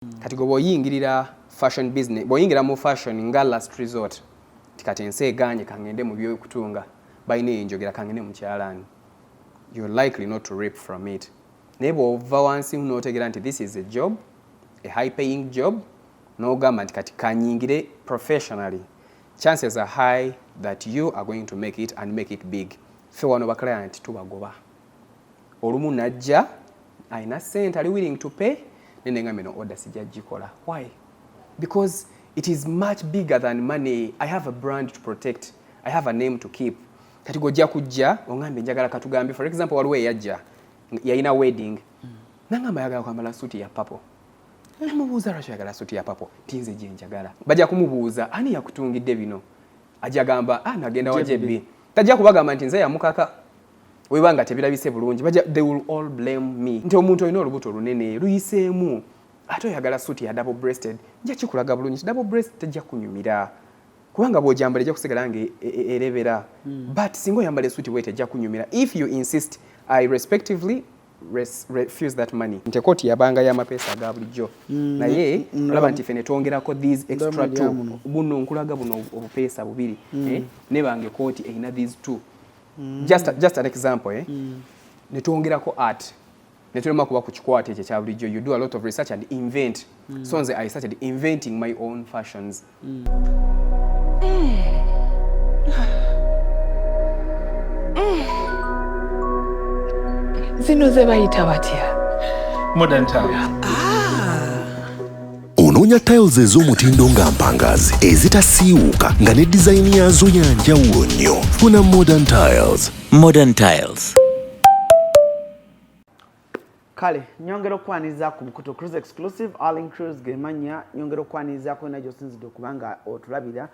Kati go boyingirira fashion business, boyingira mu fashion nga last resort. Tikati ense eganye kangende mu byo kutunga, bayine enjogera kangende mu kyalani. You're likely not to reap from it. Nebo over once you know nti this is a job, a high paying job, no government kati kanyingire professionally. Chances are high that you are going to make it and make it big. Fe wano ba client tubagoba. Olumu najja aina sent are willing to pay nenga meno order sija jikola. Why? Because it is much bigger than money. I have a brand to protect. I have a name to keep. Kati gojja kujja ongambe njagala katugambi, for example waliwe yajja yaina wedding nangamba yagala kwambala suti ya papo. Namubuuza lwaki yagala suti ya papo, tinze gye njagala. Bajja kumubuuza ani yakutungidde bino, ajja gamba nagenda wa JB. Tajja kubagamba nti nze yamukaka webanga tebirabise bulungi. They will all blame me. Nti omuntu olina olubuto lunene luyiseemu ate oyagala suti ya double breasted, nja kikulaga bulungi. Double breast tajja kunyumira kubanga bw'ojambala ejja kusigala nga erebera. But singo yambale suti wete ejja kunyumira. If you insist, I respectively refuse that money. Nte koti yabanga ya mapesa aga bulijjo. Naye olaba nti fene twongerako these extra two. Buno nkulaga buno obupesa bubiri. Ne bange koti erina these two. Just an example. Ne twongerako art. Ne tulema kuba ku kikwate ekyo kya bulijjo. You do a lot of research and invent. So nze I started inventing my own fashions. Zino ze bayita batya? Modern tiles. Onoonya tiles ez'omutindo nga mpangazi ezitasiiwuuka nga ne design yazo ya njawulo nnyo. Funa Modern Tiles. Modern Tiles. Kale, nyongera okwaniza ku Bukuto CRUZ exclusive ALLANCRUZ gemanya nyongera okwaniza ko najo sinzidde okubanga otulabira.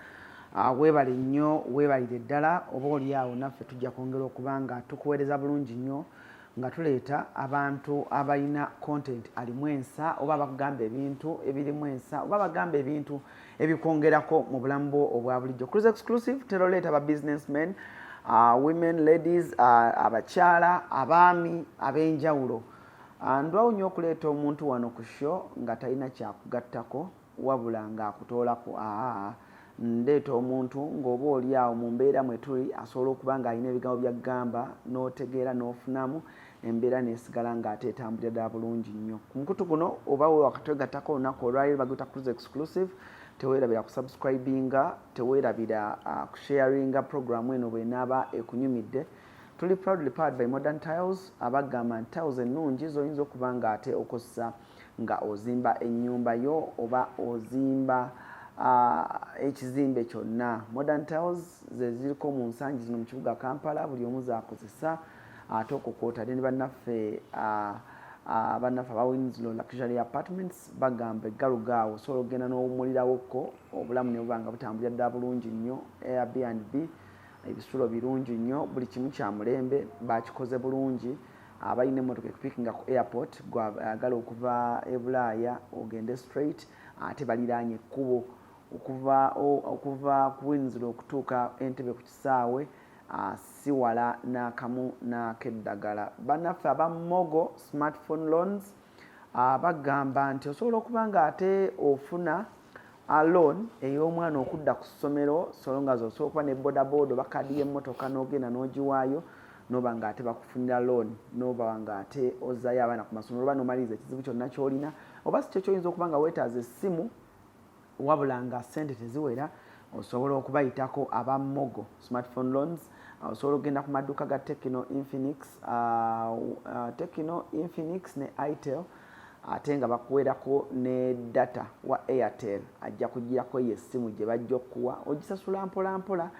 Webale nnyo, webalire ddala oba oli awo naffe tujja kwongera okubanga tukuweereza bulungi nnyo nga tuleeta abantu abalina content alimu ensa oba bakugamba ebintu ebirimu ensa oba bagamba ebintu ebikwongerako mu bulamu bwo obwa bulijjo. CRUZ exclusive teroleeta ba businessmen, women, ladies, abakyala, abaami ab'enjawulo. Ndwawo nnyo okuleeta omuntu wano ku show nga talina kyakugattako wabula ng'akutoolako ndeeta omuntu ng'oba oli awo mu mbeera mwe tuli asobola okuba ng'alina ebigambo by'agamba n'otegeera n'ofunamu embeera n'esigala ng'ate etambulira ddala bulungi nnyo. Ku mukutu guno oba we wakatwegattako olunaku olwaliro baguyita CRUZ exclusive, teweerabira kusubscribinga, teweerabira kusharinga programu eno bw'enaaba ekunyumidde. Tuli proudly powered by Modern Tiles, abagamba nti tiles ennungi zoyinza okuba ng'ate okozesa nga ozimba ennyumba yo oba ozimba ekizimbe kyonna. Modern Tiles ze ziriko mu nsangi zino mu kibuga Kampala, buli omu z'akozesa ate okwo kw'otadde ne bannaffe aba Winslow Luxury Apartments bagamba eggalugaawo osobola okugenda n'owumulirawokko obulamu ne buba nga butambulira ddala bulungi nnyo. Airbnb ebisulo birungi nnyo, buli kimu kya mulembe, bakikoze bulungi. Abalina emmotoka ekupikinga ku airport gwagala okuva e Bulaaya ogende straight ate baliraanye ekkubo okuva ku Winslow okutuuka Entebbe ku kisaawe si wala n'akamu n'akeddagala. Bannaffe abamogo smartphone loans bagamba nti osobola okuba ng'ate ofuna loan ey'omwana okudda ku ssomero so nga osobola okuba ne bodaboda oba kadi y'emmotoka n'ogenda n'ogiwaayo n'oba ng'ate bakufunira loan n'oba ng'ate ozzayo abaana ku masomero oba n'omaliriza ekizibu kyonna ky'olina oba si kyo ky'oyinza okuba nga weetaaza essimu wabula nga ssente teziwera osobola okubayitako abamogo smartphone loans. Osobola okugenda ku maduuka ga Tecno, Infinix ne Itel ate nga bakuweerako ne data wa Airtel ajja kuggyako ye essimu gye bajja okuwa ogisasula mpola mpola.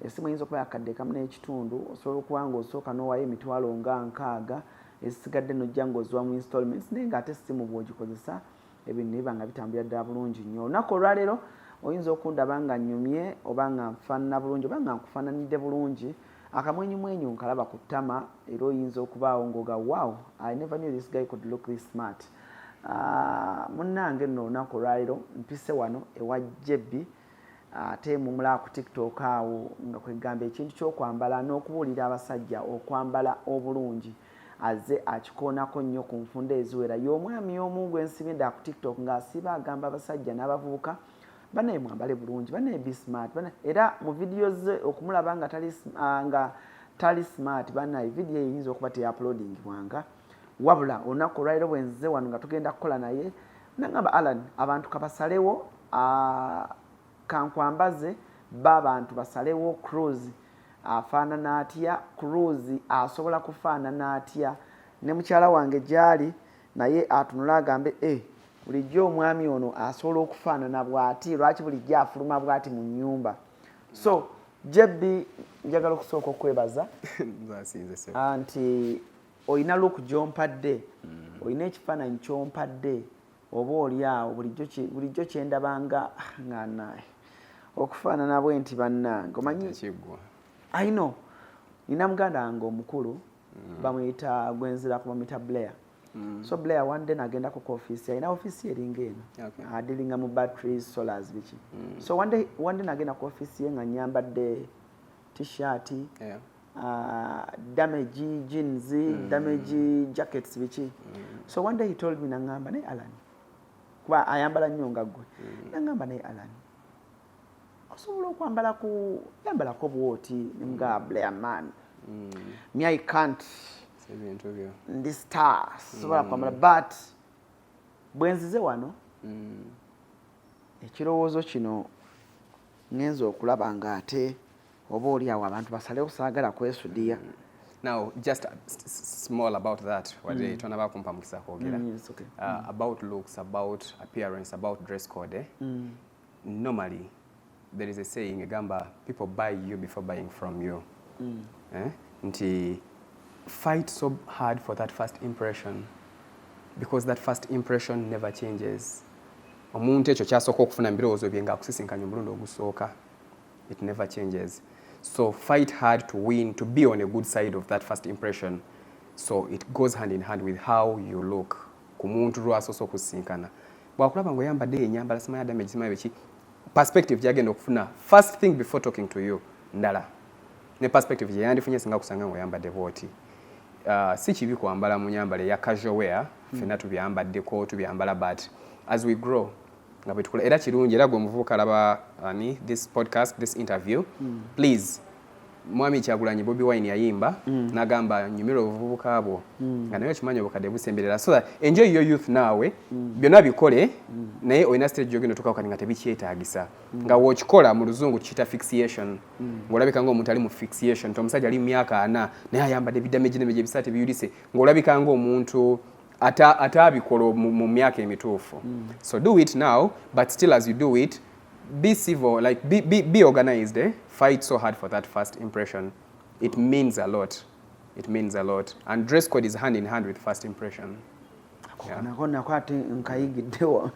Essimu eyinza okuba yakadde kamu n'ekitundu, osobola okuba ng'osooka n'owaayo emitwalo nga 6 ezisigadde n'ojja ng'oziwa mu installments naye ng'ate essimu bw'ogikozesa ebintu ne biba nga bitambulira ddala bulungi nnyo. Olunaku olwaleero oyinza okundaba nga nnyumye oba nga nfaanana bulungi oba nga nkufaananidde bulungi, akamwenyumwenyu nkalaba ku ttama era oyinza okubaawo ng'oga wow, I never knew this guy could look this smart. Munnange nno olunaku olwaleero mpise wano ewa Jebbi ate mumulaba ku TikTok awo nga kwegamba ekintu ky'okwambala n'okubuulira abasajja okwambala obulungi aze akikoonako nnyo ku nfunda eziwera y'omwami omu gwe nsibidde ku TikTok ng'asiba agamba abasajja n'abavubuka banaye mwambale bulungi banaye be smart era mu vidiyo ze okumulaba nga tali smart banaye vidiyo eyinza okuba teyauploadingibwanga wabula olunaku olwaliro bwe nzize wano nga tugenda kukola naye nagamba Allan abantu kabasalewo kankwambaze b'abantu basalewo CRUZ afaanana atya CRUZ asobola kufaanana atya ne mukyala wange gyali naye atunula agambe bulijjo omwami ono asobola okufaanana bw'ati lwaki bulijjo afuluma bw'ati mu nnyumba so Jebbi njagala okusooka okwebaza nti olina look gy'ompadde olina ekifaananyi ky'ompadde oba oli awo bulijjo kyendabanga nganaye okufaanana bwe nti bannange omanyi I know nina muganda wange omukulu bamuyita gwenzira ku bamuyita Blair so Blair one day nagenda ku office alina office eringa eno adilinga mu batteries solars biki so one day nagenda ku office ye nga nyambadde t-shirt damage jeans damage jackets biki so one day he told me nangamba naye Allan kuba ayambala nnyo nga ggwe nangamba naye Allan osobola okwambalako bwoti nga Blair man me I can't ndi star sobola kwambala but bwenzize wano ekirowoozo kino ngenza okulaba nga ate oba oli awo abantu basalewo saagala kwesudiya. Now, just small about that, what they talk about kumpamukisa kwogera. Yes, okay. About looks, about appearance, about dress code. Normally, there is a saying, Gamba, people buy you before buying from you. Nti fight so hard for that first impression, because that first impression never changes. Omuntu ekyo kyasooka okufuna mbirowoozo bye nga akusisinkanya omulundi ogusooka. It never changes. So fight hard to win, to be on a good side of that first impression. So it goes hand in hand with how you look. Ku muntu lwasooka okusinkana. Bwakulaba ng'oyambadde enyambala simanya damage simanya biki, perspective gyagenda okufuna first thing before talking to you ndala. Ne perspective gye yandifunye singa kusanga ng'oyambadde bwoti. Si kibi kwambala mu nyambala ya casual wear, ffenna tubyambaddeko tubyambala, but as we grow, nga betukula era kirungi era gwe muvubuka laba this podcast, this interview, please mwami Kyagulanyi Bobi Wine yayimba nagamba nyumira obuvubuka abo nga nayo kimanyi obukadde busemberera, so that enjoy your youth nawe byonna bikole naye oyina stage gyogenda tukawuka nga tebikyetaagisa nga wokikola mu luzungu kiyita fixation ng'olabika ng'omuntu ali mu fixation, omusajja ali mu myaka 4 naye ayambadde bidamage ebisaati biyulise ng'olabika ng'omuntu atabikola mu myaka emituufu. So do it now, but still as you do it, be civil, like be organized, fight so hard for that first impression. It means a lot. It means a lot. And dress code is hand in hand with first impression. Nakwate nkayigiddewo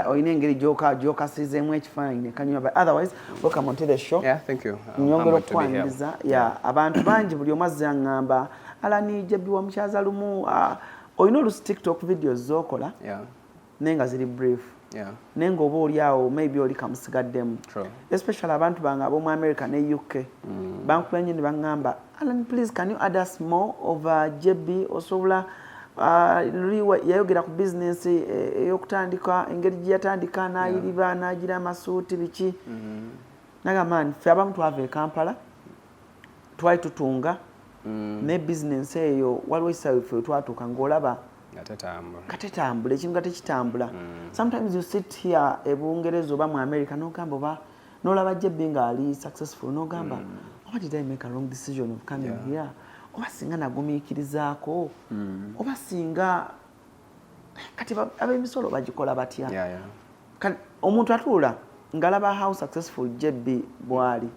oyina engeri gy'okasizeemu ekifaananyi nekanyuma, otherwise welcome onto the show. Yeah, thank you. Nyongera okwaniriza abantu bangi buli omu azze aŋŋamba Allan Jebbi wa mukyaza lumu oyina olusi TikTok videos z'okola naye nga ziri brief naye nga oba oli awo maybe oli kamusigaddemu, especially abantu bange ab'omu America ne UK bankulenye ne baŋŋamba Allan, please can you add us more of Jebbi osobola yayogera ku business ey'okutandika engeri gye yatandika n'ayiriba n'agira amasuuti biki nagamba ffe abamu twava e Kampala twali tutunga ne business eyo waliwo ekisawe ffe twatuuka ng'olaba katetambula ekintu nga tekitambula. Sometimes you sit here e Bungereza oba mu America n'ogamba oba n'olaba Jebbi nga ali successful n'ogamba oba did I make a wrong decision of coming here, oba singa nagumiikirizaako oba singa kati ab'emisolo bagikola batya. Omuntu atuula ng'alaba how successful Jebbi bw'ali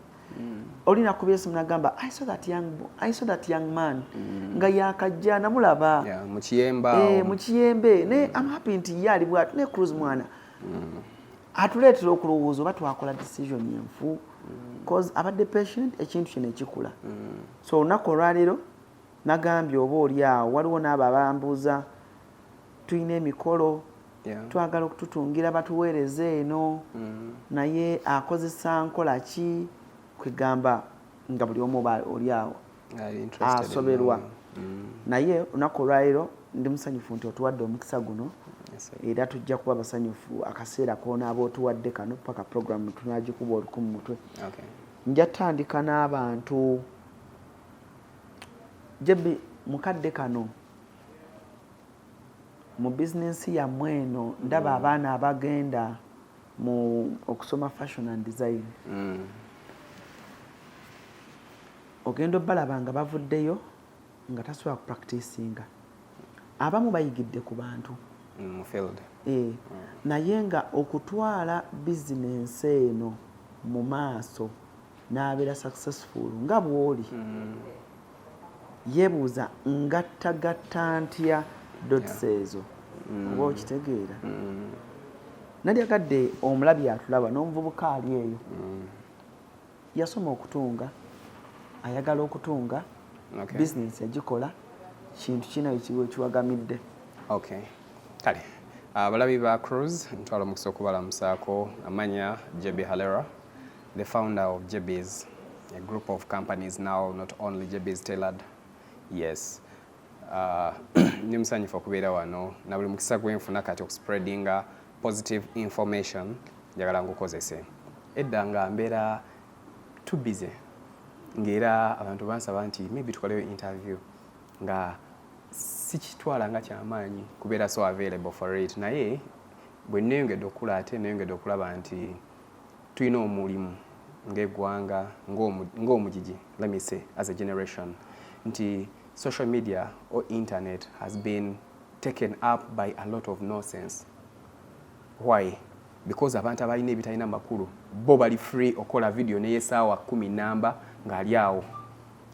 olina kubya esimu nagamba I saw that young man nga yakajja namulaba mu kiyembe ne I'm happy nti ye ali bwatu ne CRUZ mwana atuleetera okulowooza oba twakola decision yenfu cause abadde patient ekintu kino ekikula. So olunaku olwaleero nagambye oba oli awo waliwo n'abo abambuuza tulina emikolo twagala okututungira batuweereza eno naye akozesa nkola ki kwegamba nga buli omu oli awo asoberwa. naye olunaku olwaleero ndi musanyufu nti otuwadde omukisa guno era tujja kuba basanyufu akaseera koonaaba otuwadde kano paka programu tunagikuba oluku mu mutwe. Nja tandika n'abantu Jebi mukadde kano mu bizinensi yammwe eno ndaba abaana abagenda mu okusoma fashion and design. Ogenda balaba nga bavuddeyo nga tasobola kupracticinga. Abamu bayigidde ku bantu mu field. Naye nga okutwala bizinensi eno mu maaso n'abeera successful nga bw'oli yeebuuza ngattagatta ntya dots ezo oba okitegeera. Nalyagadde omulabi atulaba n'omuvubuka ali eyo yasoma okutunga, ayagala okutunga, bizinensi yagikola, kintu kinayo kiwagamidde. Kale abalabi ba CRUZ ntwala omukisa okubalamusaako. Amanya JB Halera, the founder of JB's, a group of companies now, not only JB's Tailored. Yes. Ndi musanyufu okubeera wano na buli mukisa gwenfuna kati okuspreadinga positive information njagala ngukozese. Edda nga mbeera too busy ng'era abantu bansaba nti maybe tukoleyo interview nga sikitwala nga kyamaanyi kubeera so available for it, naye bwe nneeyongedde okula ate nneeyongedde okulaba nti tulina omulimu ng'eggwanga ng'omugigi, let me say as a generation, nti social media or internet has been taken up by a lot of nonsense. Why? Because abantu abalina ebitalina makulu bo bali free okola video n'eyesaawa 10 namba ng'ali awo.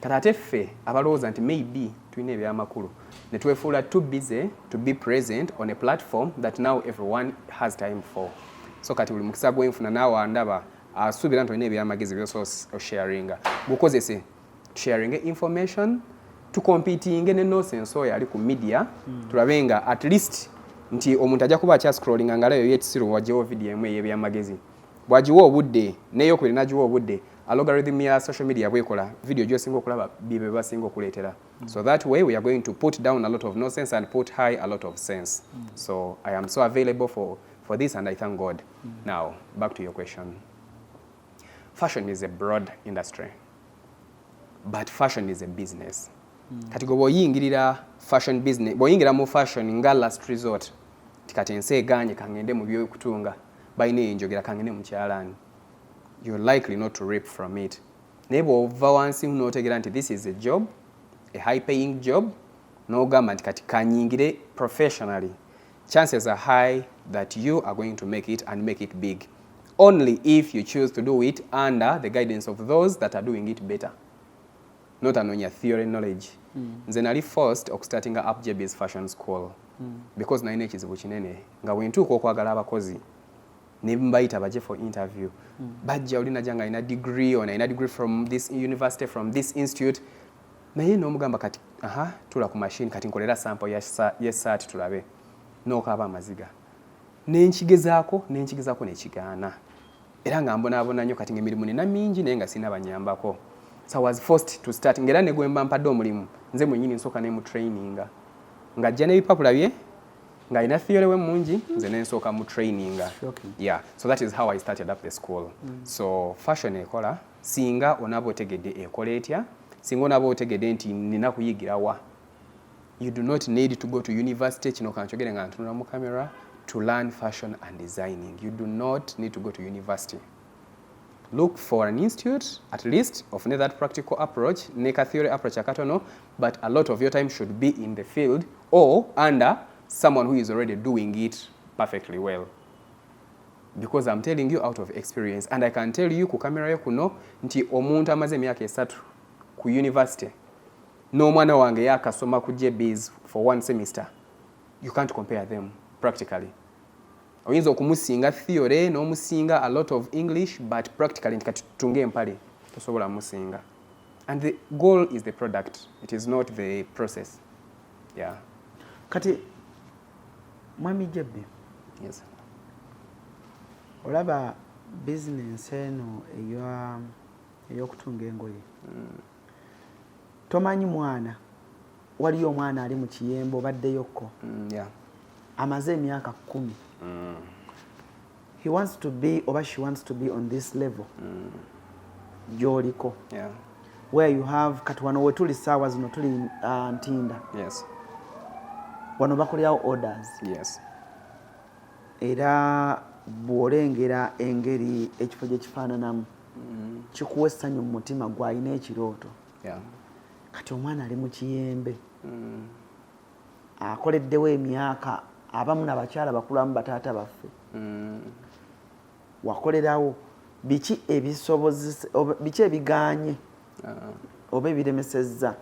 Kati ate ffe abalowooza nti maybe tulina ebyamakulu ne twefuula too busy to be present on a platform that now everyone has time for. So kati buli mukisa gwenfuna naawe andaba asuubira nti olina ebyamagezi by'osobola osharinga bukozese sharing information tukompitinge ne nonsense oyo ali ku media tulabe nga at least nti omuntu ajja kuba akya scrolling ngalayo yetisiru wajewo video emu ey'ebyamagezi bwagiwa obudde n'eyokubiri nagiwa obudde algorithm ya social media bwekola video gy'osinga okulaba bibe basinga okuleetera. So that way we are going to put down a lot of nonsense and put high a lot of sense. So I am so available for this and I thank God. Now back to your question. Fashion is a broad industry, but fashion is a business. Kati gwe bw'oyingirira fashion business, bw'oyingira mu fashion nga last resort, tikati ensi eganye kangende mu by'okutunga balina enjogera kangende mu kyalaani, you're likely not to reap from it. Naye bw'ova wansi n'otegeera nti this is a job, a high paying job, n'ogamba nti kati kanyingire professionally, chances are high that you are going to make it and make it big, only if you choose to do it under the guidance of those that are doing it better. Not anonya theory knowledge. Nze nali first okustartinga up JB's fashion school because nalina ekizibu kinene nga bwentuuka okwagala abakozi ne mbayita baje for interview bajja olina janga ina degree or ina degree from this university, from this institute, naye n'omugamba kati tula ku machine kati nkolera sample ya saati tulabe n'okaaba amaziga nenkigezaako nekigaana era nga mbonaabona nnyo kati ng'emirimu nina mingi naye nga sina banyambako. So I was forced to start. Ngera ne gwemba mpadde omulimu nze mwennyini nsooka ne mu traininga ng'ajja n'ebipapula bye nga ina theory we mungi nze ne nsooka mu traininga. Yeah, so that is how I started up the school. So fashion ekola singa onaaba otegedde ekola etya, singa onaaba otegedde nti nina kuyigirawa. You do not need to go to university, kino kankyogere nga ntunula mu camera, to learn fashion and designing. You do not need to go to university. Look for an institute, at least, of that practical approach, a theory approach, but a lot of your time should be in the field or under someone who is already doing it perfectly well. Because I'm telling you out of experience, and I can tell you ku camera yo kuno nti omuntu amaze emyaka 3 ku university n'omwana wange yakasoma ku JB's for 1 semester. You can't compare them practically. Oyinza okumusinga theory n'omusinga a lot of English, but practically nti kati tutunge empale tosobola musinga. And the goal is the product, it is not the process. Yeah. Kati mwami JB. Yes. Olaba business eno ey'okutunga engoye. Tomanyi mwana waliyo omwana ali mu kiyembe obaddeyoko Yeah. amaze emyaka 10 he wants to be or she wants to be on this level gyoliko Yeah. where you have kati wano wetuli saawa zino tuli Ntinda. Yes. Wano bakolerawo orders. Yes. Era bw'olengera engeri ekifo gye kifaananamu kikuwa essanyu mu mutima gw'alina ekirooto. Yeah. Kati omwana ali mu kiyembe akoleddewo emyaka abamu n'abakyala bakulamu bataata baffe wakolerawo biki ebisobozesa biki ebiganye oba ebiremesezza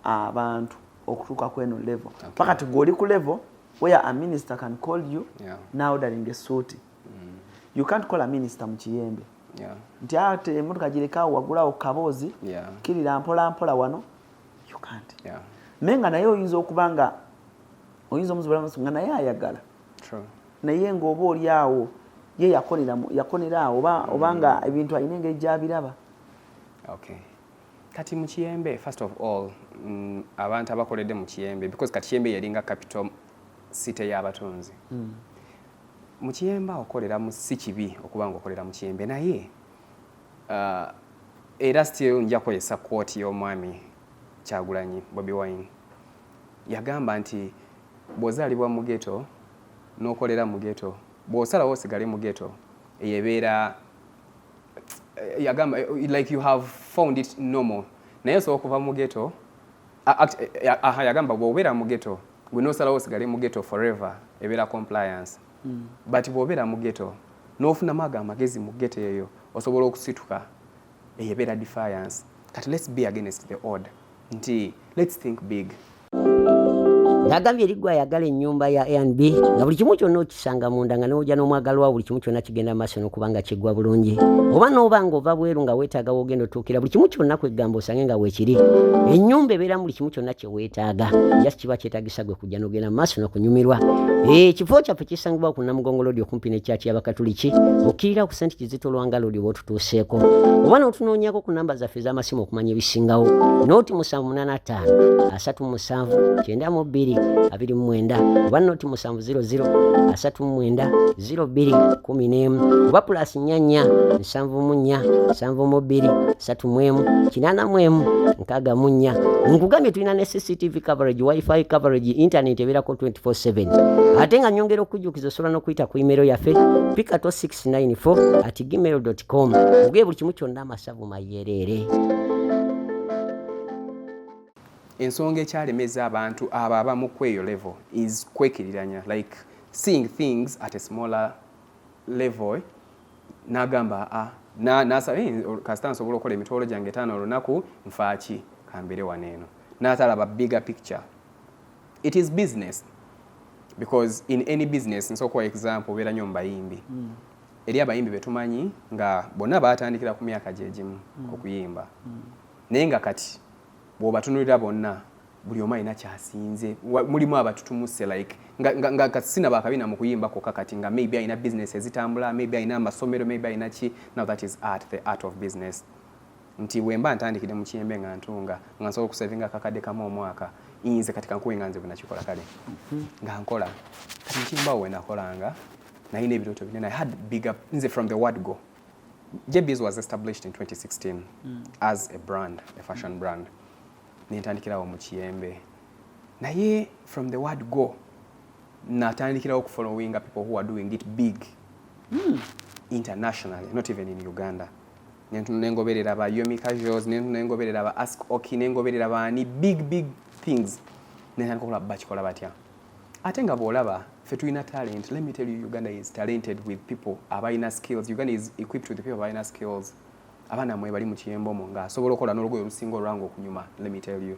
abantu okutuuka ku eno level pakati gw'oli ku level where a minister can call you now ordering a suit you can't call a minister mu kiyembe nti ate emmotoka gireka wagulawo kaboozi kirira mpola mpola wano you can't menga naye oyinza okuba nga oyinza omuzibula nga naye ayagala naye ng'oba oli awo ye yakonera awo oba nga ebintu alina engeri gy'abiraba. Okay. Kati mu kiyembe first of all abantu abakoledde mu kiyembe because kati kiyembe yalinga capital city y'abatunzi mu kiyembe okolera mu si kibi okuba nga okolera mu kiyembe naye era still nja kwesa quote y'omwami Kyagulanyi Bobi Wine yagamba nti bw'ozaalibwa mu ghetto n'okolera mu ghetto bw'osalawo osigale mu ghetto eyebeera yagamba like you have found it normal naye so okuva mu ghetto yagamba bw'obeera mu ghetto gwe n'osalawo osigale mu ghetto forever ebeera compliance but bw'obeera mu ghetto n'ofunamu ago amagezi mu ghetto eyo osobola okusituka eyebeera defiance. Kati let's be against the odd nti let's think big. Yagambye erigwa ayagala ennyumba ya A&B nga buli kimu kyonna okisanga munda nga n'ojja n'omwagalwa buli kimu kyonna kigenda maaso n'okubanga kiggwa bulungi oba n'obanga ova bweru nga weetaaga wogenda otuukira buli kimu kyonna kwegamba osange nga weekiri ennyumba ebeera buli kimu kyonna kye weetaaga just kiba kyetaagisa gwe kujja n'ogenda maaso n'okunyumirwa. Ekifo kyaffe kisangibwa ku Namugongo Road okumpi n'ekyaaki y'Abakatuliki okkirira ku St. Kizito Lwanga Road oba otutuuseeko oba n'otunoonyako ku namba zaffe ez'amasimu okumanya ebisingawo nooti 785 37 92 29 oba noti 700 39 02 11 oba plus 4 74 72 31 84 nkugambye tulina ne CCTV coverage wifi coverage internet ebeerako 24/7 ate nga nyongera okujjukiza osobola n'okuyita ku email yaffe pikato694@gmail.com ogeye buli kimu kyonna amasavu mayereere. Ensonga ekyalemeza abantu abo abamu kweyo level is kwekiriranya like seeing things at a smaller level nagamba kasita nsobola okukola emitwalo gyange 5 olunaku nfaaki kambere waneeno n'atalaba bigger picture. It is business because in any business nsokuwa example obeera nnyo mubayimbi eri abayimbi betumanyi nga bonna baatandikira ku myaka gyegimu okuyimba naye nga kati bw'obatunulira bonna buli omu alina kyasinze mulimu abatutumuse like nga kasina bakabina mu kuyimba kokka kati nga maybe alina business ezitambula maybe alina amasomero maybe alina ki. Now that is art, the art of business. Nti wemba ntandikire mu kiyembe nga ntunga nga nsobola okusavinga kakadde kamu omwaka inze kati kankuwe nga nze bwe nakikola kale nga nkola kati nkimbawo we nakolanga nalina ebirooto binene. I had bigger nze from the word go. JB's was established in 2016 as a brand, a fashion brand. Nintandikirawo mu kiyembe naye from the word go natandikirawo okufollowing people who are doing it big internationally, not even in Uganda. Nengoberera aba Yomi Casuals, nengoberera aba Ask Oki, nengoberera abani big things. Nenkola bakikola batya. Ate nga bw'olaba ffe tulina talent. Let me tell you, Uganda is talented with people abalina skills. Uganda is equipped with people abalina skills. Abana mwe bali mu kiyembe omwo nga asobola okukola n'olugoye olusinga olwangu okunyuma. Let me tell you.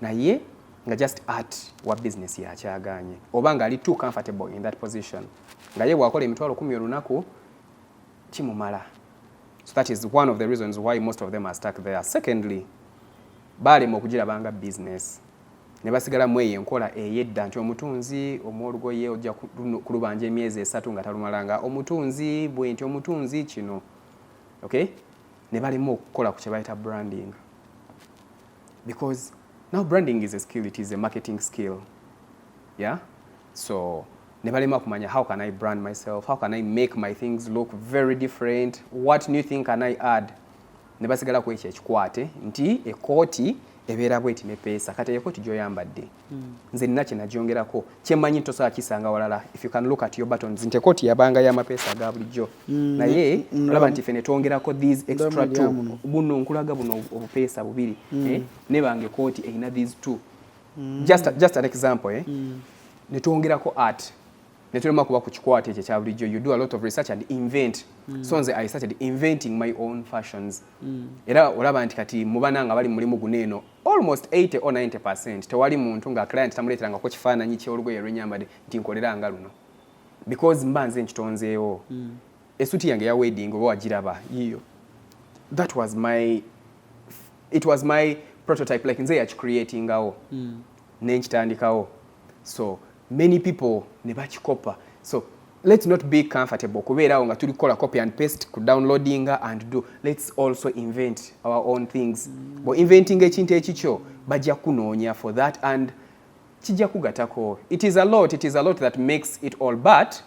Naye nga just art wa business yakyaganye oba nga ali too comfortable in that position nga ye bwakola emitwalo 10 olunaku kimumala. So that is one of the reasons why most of them are stuck there. Secondly, balema okugirabanga business ne basigala mu eyo enkola eyedda nti omutunzi omwolugoye ojja kulubanja emyezi 3 nga talumalanga omutunzi bwe nti omutunzi kino. Okay? Ne balema okukola ku kye bayita branding because Now branding is a skill, it is a marketing skill. Yeah? So nebalema kumanya, how can I brand myself? How can I make my things look very different? What new thing can I add? Nebasigala ku ekyo ekikwate nti ekooti ebeera bweti ne pesa kati ekooti gy'oyambadde nze nina kye nagyongerako kyemmanyi tosobola kisanga walala. If you can look at your buttons nti ekooti yabanga y'amapeesa aga bulijjo naye olaba nti ffe ne twongerako these extra two buno nkulaga buno obupeesa bubiri nebanga ekooti erina these two just an example ne twongerako art ne tulema kuba ku kikwate ekyo ekya bulijjo. You do a lot of research and invent. So nze I started inventing my own fashions. Era olaba nti kati mubana nga bali mulimu guneeno almost 80 or 90% tewali muntu nga client tamuleeterangako kifaananyi ky'olugoye lwenyambadde nti nkolera nga luno because mba nze nkitonzeewo. Esuti yange ya wedding oba wagiraba yiyo, it was my prototype, like nze yakicreatingawo nenkitandikawo. So many people ne bakikopa. So let's not be comfortable kubeerawo nga tuli kola copy and paste ku downloading and do. Let's also invent our own things. Bo inventing ekintu ekikyo bajja kunoonya for that and kijja kugatako. It is a lot that makes it all, but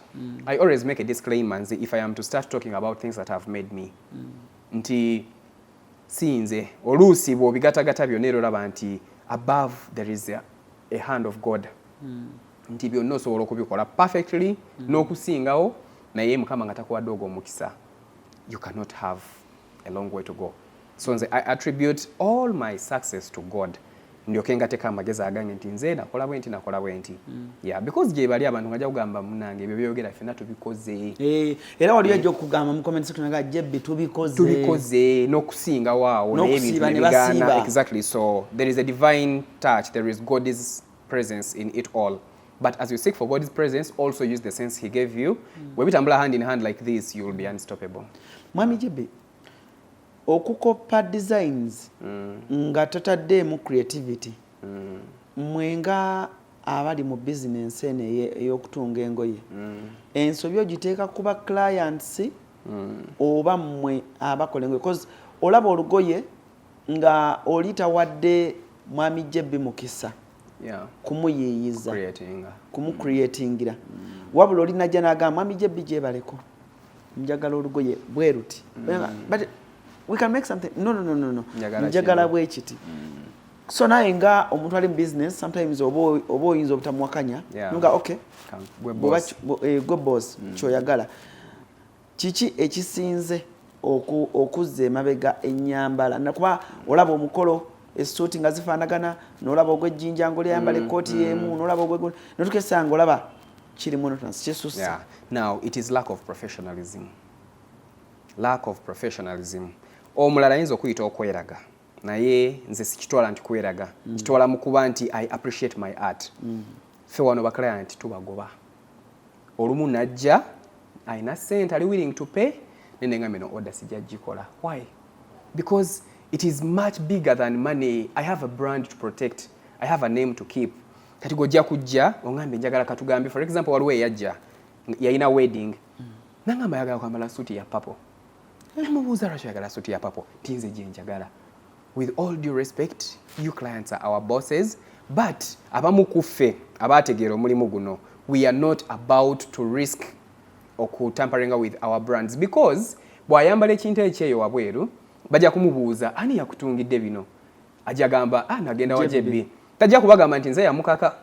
I always make a disclaimer if I am to start talking about things that have made me. Nti sinze oluusi bw'obigatagata byonna era olaba nti above there is a hand of God. Nti byonna osobola okubikola perfectly n'okusingawo naye Mukama nga takuwadde ogwo omukisa. You cannot have a long way to go. So nze I attribute all my success to God. Ndyoke ngateka amagezi agange nti nze nakola bwenti. Yeah, because gye bali abantu ngajja kugamba munange ebyo byogera ffenna tubikoze. Era wali yajja okugamba mu comment section nga jebbi tubikoze n'okusinga waawo n'ebintu nebasiba. Exactly. So there is a divine touch, there is God's presence in it all. But as you seek for God's presence, also use the sense He gave you. When we tumble hand in hand like this, you will be unstoppable. Mwami Jebbe, okukopa designs nga totaddeemu creativity. Mwenga abali mu business ene ey'okutunga engoye. Ensobi ogiteeka kuba clients oba mmwe abakola engoye. Because olaba olugoye nga olita wadde Mwami Jebbe mukisa. Yeah. Kumuyeyiza kumucreatingira wabula oli najja n'agamba Mwami Jebbe gyebaleko njagala olugoye bwe ruti but we can make something no njagala bwe kiti. So naye nga omuntu ali mu business sometimes oba oyinza obutamuwakanya nga okay gwe boss kyoyagala kiki ekisinze okuzza emabega ennyambala nakuba olaba omukolo esuuti nga zifaanagana n'olaba ogw'ejjinja ng'oli yambala ekkooti y'emu n'olaba ogw'eggulu n'otukesanga olaba kiri monotonous kisusse. Yeah. Now it is lack of professionalism. Omulala ayinza okuyita okweraga naye nze sikitwala nti kweraga kitwala mu kuba nti I appreciate my art. Ffe wano baclient tubagoba olumu najja ayina ssente ali willing to pay nenengambe no order sijja gikola. Why? Because it is much bigger than money. I have a brand to protect. I have a name to keep. Kati gojja kujja ongambe njagala katugambe for example waliwo eyajja yayina wedding nangamba yagala kwambala suti ya purple. Namubuuza lwaki yagala suti ya purple tinze gye njagala. With all due respect, you clients are our bosses, but abamu kuffe abategeera omulimu guno we are not about to risk tampering with our brands because bw'ayambala ekintu ekyeyo wabweru bajja kumubuuza ani yakutungidde bino ajja gamba nagenda wa Jebbe tajja kubagamba nti nze yamukaka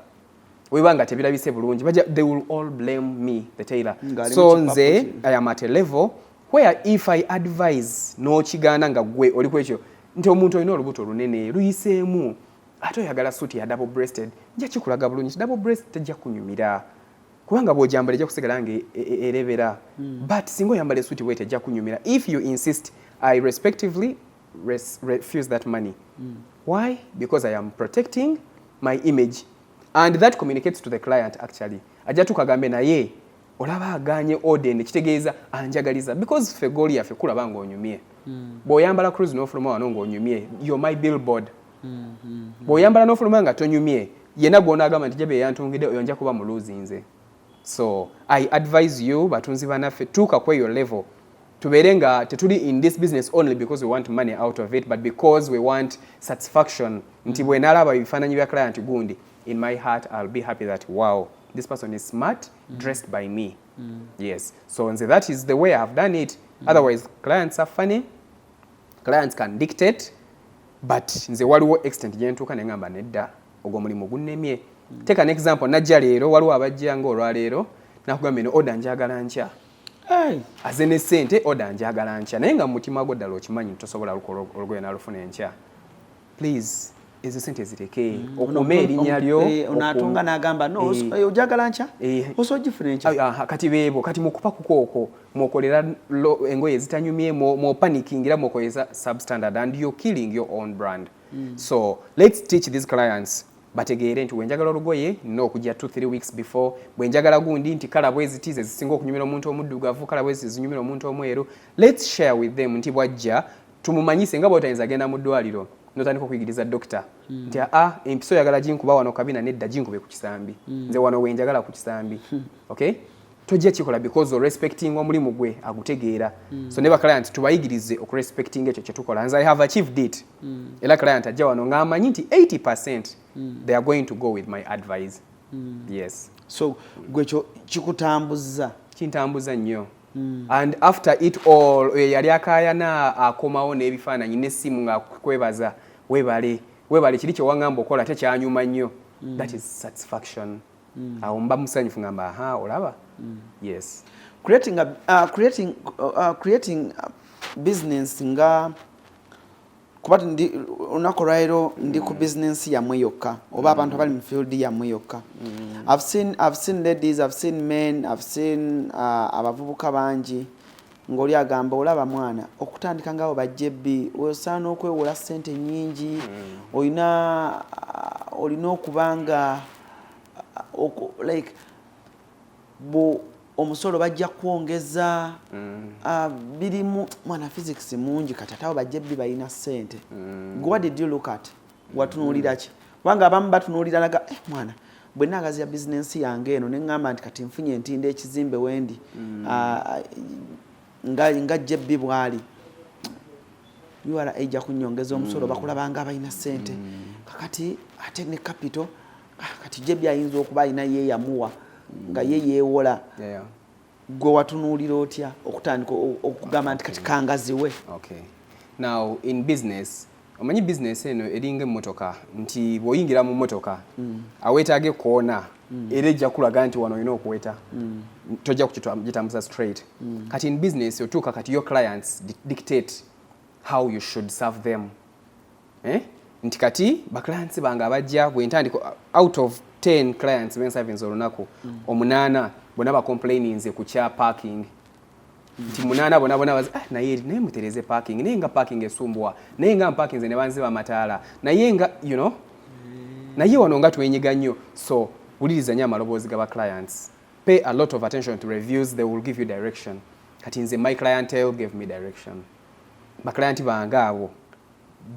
webanga tebirabise bulungi they will all blame me the tailor. So nze I am at a level where if I advise n'okigaana nga gwe oli kwekyo nti omuntu olina olubuto lunene luyiseemu ate oyagala suti ya double breasted nja kikulaga bulungi double breast tejja kunyumira kubanga bw'ojambala ejja kusigala nga erebera but singa oyambala esuti bwe tejja kunyumira. If you insist I respectively refuse that money. Why? Because I am protecting my image and that communicates to the client actually. Ajja tukagambe naye olaba aganye order kitegeeza anjagaliza because ffe goali yaffe kulaba ng'onyumye. Bw'oyambala CRUZ n'ofuluma wano ng'onyumye you're my billboard. Bw'oyambala n'ofuluma nga tonyumye yenna gw'onaagamba nti Jebbe yantungidde oyo nja kuba muluuzi nze. So I advise you batunzi banaffe tuuka kweyo level tuberenga tetuli in this business only because we want money out of it, but because we want satisfaction. Nti bwe nalaba ebifaananyi bya client gundi, in my heart I'll be happy that wow, this person is smart, dressed by me. Yes, so that is the way I've done it. Otherwise clients are funny, clients can dictate, but nze waliwo extent gyentuuka ne ngamba nedda ogwo mulimu gunnemye. Take an example, najja leero waliwo abajja ng'olwaleero nakugamba eno order njagala nkya. Aze ne ssente order njagala nkya, naye nga mu mutima gwo ddala okimanyi tosobola olugoye nalufuna enkya. Please, ezo sente zireke okume erinnya lyo onatunga n'agamba no ojagala nkya osogifuna enkya. Kati beebo kati mukupa kukooko mwokolera engoye zitanyumye mopanikingira mwokoleza substandard and you're killing your own brand. So let's teach these clients bategeere nti wenjagala olugoye nina okujja 2-3 weeks before, bwenjagala gundi nti kala bwezi tize zisinga okunyumira omuntu omuddugavu, kala bwezi zinyumira omuntu omweru. Let's share with them nti bwajja tumumanyise nga bw'otayinza genda mu ddwaliro notandika okuyigiriza dokita nti empiso yagala jinkuba wano kabina nedda jinkube ku kisambi, nze wano wenjagala ku kisambi. Okay, tojja kikola because of respecting omulimu gwe agutegeera. So never client tubayigirize okurespecting ekyo kye tukola. Nze I have achieved it. Era client ajja wano ng'amanyi nti 80% they are going to go with my advice. Yes. So gwekyo kikutambuza. Kintambuza nnyo. And after it all yali akayana akomawo n'ebifaananyi n'essimu nga kwebaza webale kiri kye wangamba okola tekyanyuma nnyo. That is satisfaction. Awo mba musanyufu ngamba olaba. Yes. Creating business nga kubati ndi unakorairo ndi ku business ya mweyoka oba abantu abali mu field ya mweyoka. I've seen ladies, I've seen men, I've seen abavubuka bangi ngoli agamba olaba mwana okutandika ngawo bajjebbi osana okwewola sente nyingi olina okubanga like bo omusolo bajja kuongeza birimu mwana physics mungi katatawo bajjebbi balina sente. What did you look at? Watunulira ki? Wanga abamu batunulira naga mwana bwe nagazi ya business yange eno nengamba nti kati nfunye entinde ekizimbe wendi nga jebbi bwali yuwala ejja kunyongeza omusolo bakulabanga abalina sente kakati ate ne capital kati jebbi ayinza okuba alina ye yamuwa nga ye yeewola. Gwe watunulira otya okutandika okugamba nti kati kangaziwe? Okay, now in business omanyi business eno eringa emmotoka nti bw'oyingira mu mmotoka aweetaage koona era ejja kulaga nti wano olina okuweta tojja kugitambuza straight. Kati in business otuuka kati your clients dictate how you should serve them. Nti kati clients bange abajja bwentandika out of 10 clients bensavinze olunaku 8 bonna complaining nze ku kya parking. Nti 8 bonna naye mutereze parking naye nga parking esumbwa naye nga parking nze ne banziba amataala naye nga you know naye wano nga twenyiga nnyo. So wuliriza nnyo amaloboozi g'aba clients, pay a lot of attention to reviews, they will give you direction. Kati nze my clientele gave me direction. Baklianti bange abo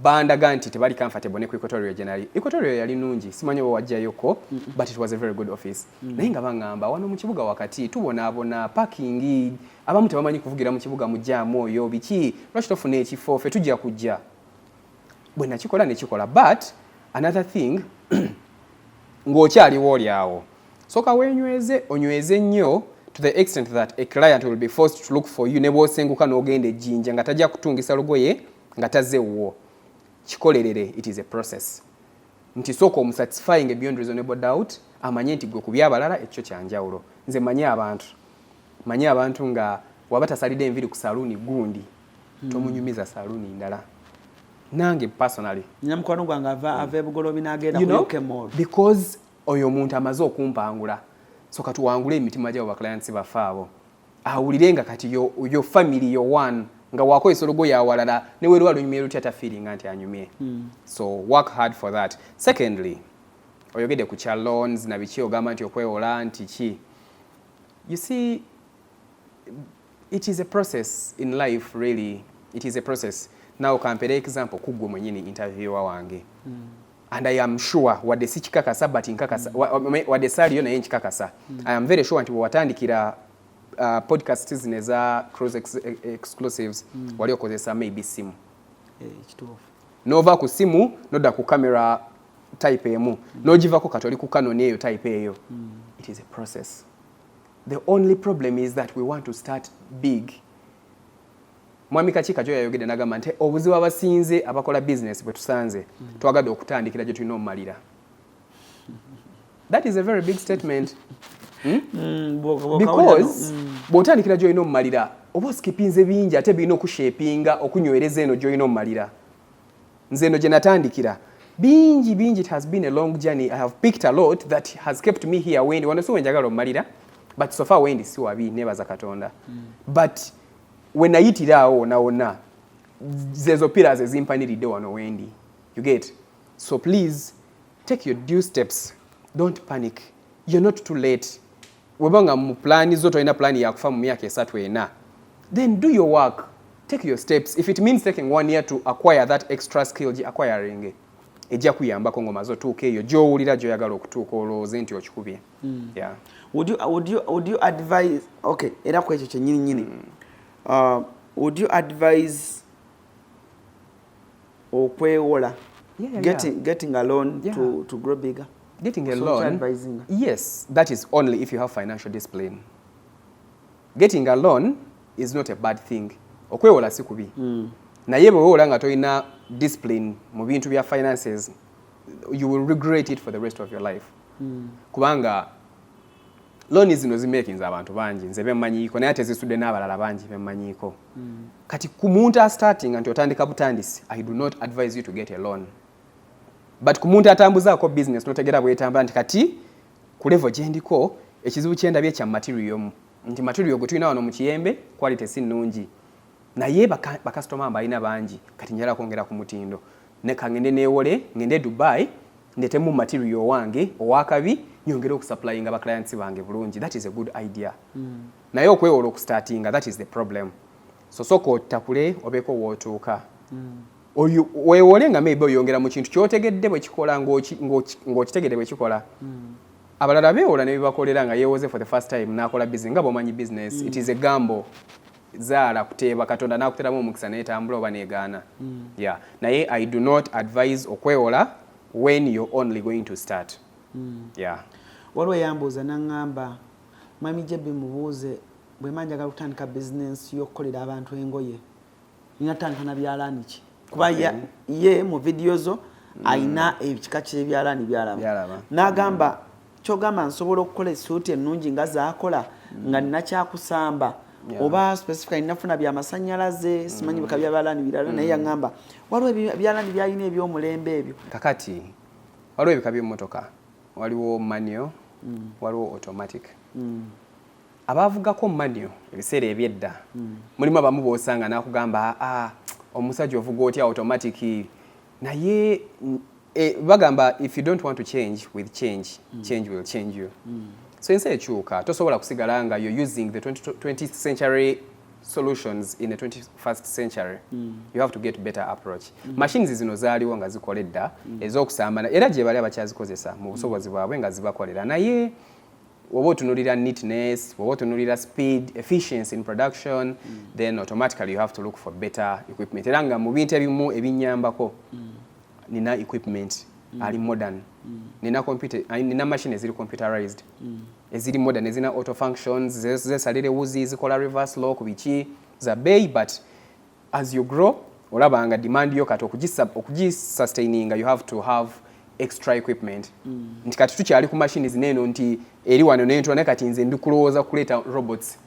bandaga nti tebali comfortable ne ku Equatorial General. Equatorial yali nungi simanyi bwe wajjayoko but it was a very good office. Naye nga bangamba wano mu kibuga wakati tubonaabona parking abamu tebamanyi kuvugira mu kibuga mu jaamu oyo biki lwaki tofuna ekifo ffe tujja kujja. Bwe nakikola nekikola but another thing ng'okyaliwo oli awo soka onyweze nnyo to the extent that a client will be forced to look for you ne bw'osenguka n'ogenda ejjinja nga tajja kutungisa lugoye nga tazzeewo. Kikolerere, it is a process. Nti soko omusatisfying beyond reasonable doubt amanye nti gwe ku byabalala ekyo kyanjawulo. Nze manye abantu nga waba tasalidde enviri ku saluuni gundi tomunyumiza saluuni ndala. Nange personally nyamukwano gwange ava ebugolobi n'agenda ku UK Mall because oyo omuntu amaze okumpangula. So kati wangule emitima gy'abo baklients baffe abo awulire nga kati yo family yo one nga wakozesa olugoye awalala ne weerwa lunyumye lutya ta feeling nti anyumye. So work hard for that. Secondly, oyogede ku cha loans na biki ogamba nti okwewola nti ki. You see, it is a process in life, really. It is a process. Now compare example kugwe mwenyini interviewer wange. And I am sure wadde si kikakasa but nkakasa wadde saliyo naye nkikakasa. I am very sure nti watandikira podcast zino eza CRUZ exclusives wali okozesa maybe simu kituufu nova ku simu nodda ku camera type emu n'ogivako kati oli ku Canon eyo type eyo it is a process. The only problem is that we want to start big. Mwami Kakiika kyo yayogedde n'agamba nti obuzibu abasinze abakola business bwe tusanze twagadde okutandikira gye tulina omumalira. That is a very big statement. Because bw'otandikira gy'olina omumalira oba osikipinze bingi ate birina okushapinga okunywereza eno gy'olina omumalira. Nze eno gye natandikira bingi it has been a long journey. I have picked a lot that has kept me here wendi wano so njagala omumalira but so far wendi si wabi nebaza Katonda. But when nayitirawo nawona zezo pillars ezimpaniridde wano wendi. You get? So please take your due steps. Don't panic. You're not too late. Webanga mu plani zo toina plani ya kufa mu myaka 3 ena. Then do your work. Take your steps. If it means taking 1 year to acquire that extra skill, acquiring ejja kuyambako ngoma zo tuuka eyo gy'owulira gy'oyagala okutuuka olowooze nti okikubye. Yeah. Would you advise, okay, era ku ekyo kyennyini would you advise okwewola getting a loan to grow bigger? Getting a loan, yes, that is only if you have financial discipline. Getting a loan is not a bad thing. Okwewola si kubi. Naye bwewola nga toyina discipline mu bintu bya finances, you will regret it for the rest of your life. Kubanga loan zino zimekinza abantu bangi nze bemmanyiiko naye ate zisudde n'abalala bangi bemmanyiiko. Kati ku muntu starting nti otandika butandisi, I do not advise you to get a loan. But ku muntu atambuzaako business notegera bwetamba nti kati ku level gye ndiko ekizibu kyendabye kya material nti material gwe tulina wano mu Kiyembe quality si nnungi. Naye bakasitoma balina bangi kati njala kwongera ku mutindo ne kangende neewole ngende Dubai ndetemu material wange owakabi nyongere okusupplyinga ba clients bange bulungi. That is a good idea. Naye okwewola okustartinga, that is the problem. So soko takule obeko wotuuka. Oyo weewole nga maybe oyongera mu kintu kyotegedde bwe kikola ng'okitegedde bwe kikola. Abalala beewola ne bibakolera nga yeewoze for the first time n'akola business nga bw'omanyi business. It is a gamble. Zaala kuteeba Katonda n'akuteramu omukisa n'etambula oba n'egaana. Yeah. Naye I do not advise okwewola when you're only going to start. Yeah. Waliwo yambuuza n'aŋŋamba Mami Jebbi mubuuze bwe manjagala kutandika business y'okukolera abantu engoye ninatandika na byalaani ki? Kuba ye mu video zo ayina ekika ky'ebyalaani byalaba. N'agamba kyogamba nsobola okukola essuuti ennungi nga zaakola nga nina kyakusamba oba specifically nafuna byamasannyalaze simanyi bika byalaani birala naye yaŋŋamba waliwo byalaani byalina eby'omulembe ebyo. Kakati waliwo ebika by'emmotoka, waliwo manual, waliwo automatic. Abavugako manual ebiseera ebyedda mulimu abamu boosanga n'akugamba omusajja ovuga otya automatic naye bagamba if you don't want to change with change, change will change you. So ensi ekyuka tosobola kusigala nga you're using the 20th century solutions in the 21st century. You have to get better approach. Machines zino zaaliwo nga zikoledda ez'okusambana era gye bali abakyazikozesa mu busobozi bwabwe nga zibakolera naye woba otunulira neatness, woba otunulira speed, efficiency in production, then automatically you have to look for better equipment. Era nga mu bintu ebimu ebinnyambako nina equipment ali modern. Nina machine eziri computerized. Eziri modern, ezina auto functions, zesalire wuzi, zikola reverse lock biki za bay, but as you grow olabanga demand yo kati okugisustaininga you have to have extra equipment. Nti kati tukyali ku machines neno nti eri wano nentwana kati nze ndikulowooza kuleeta robots.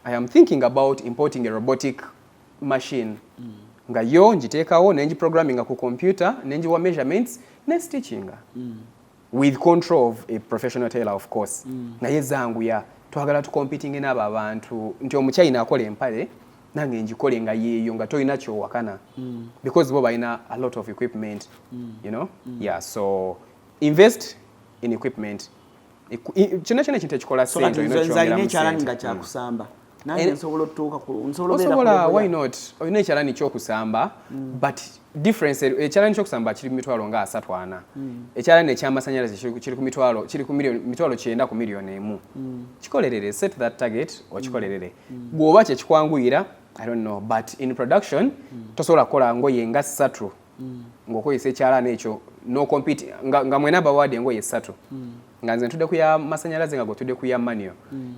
I am thinking about importing a robotic machine. Nga yo njiteekawo nenji programming ku computer nenjiwa measurements ne stitching with control of a professional tailor of course. Naye zangu ya twagala tu competing n'abo abantu nti omukyayina akola empale nange njikole nga yeeyo nga toyina kyowakana because bo balina a lot of equipment, you know. Yeah, so invest in equipment. Kyonna ekintu ekikola sente olina kyongera mu sente. Nga kyakusamba nange nsobola otuuka ku Osobola, why not? Olina ekyalani ky'okusamba but difference ekyalani ky'okusamba kiri mitwalo nga 34. Ekyalani eky'amasannyalaze kiri ku mitwalo 9 ku miliyoni emu. Kikolerere, set that target okikolerere. Bw'oba kye kikwanguyira, I don't know, but in production tosobola kukola ngoye nga 3 ng'okozesa ekyalani ekyo no compete nga mwena bawadde engoye 3 nga nze ntudde ku ya masannyalaze nga gotudde ku ya manual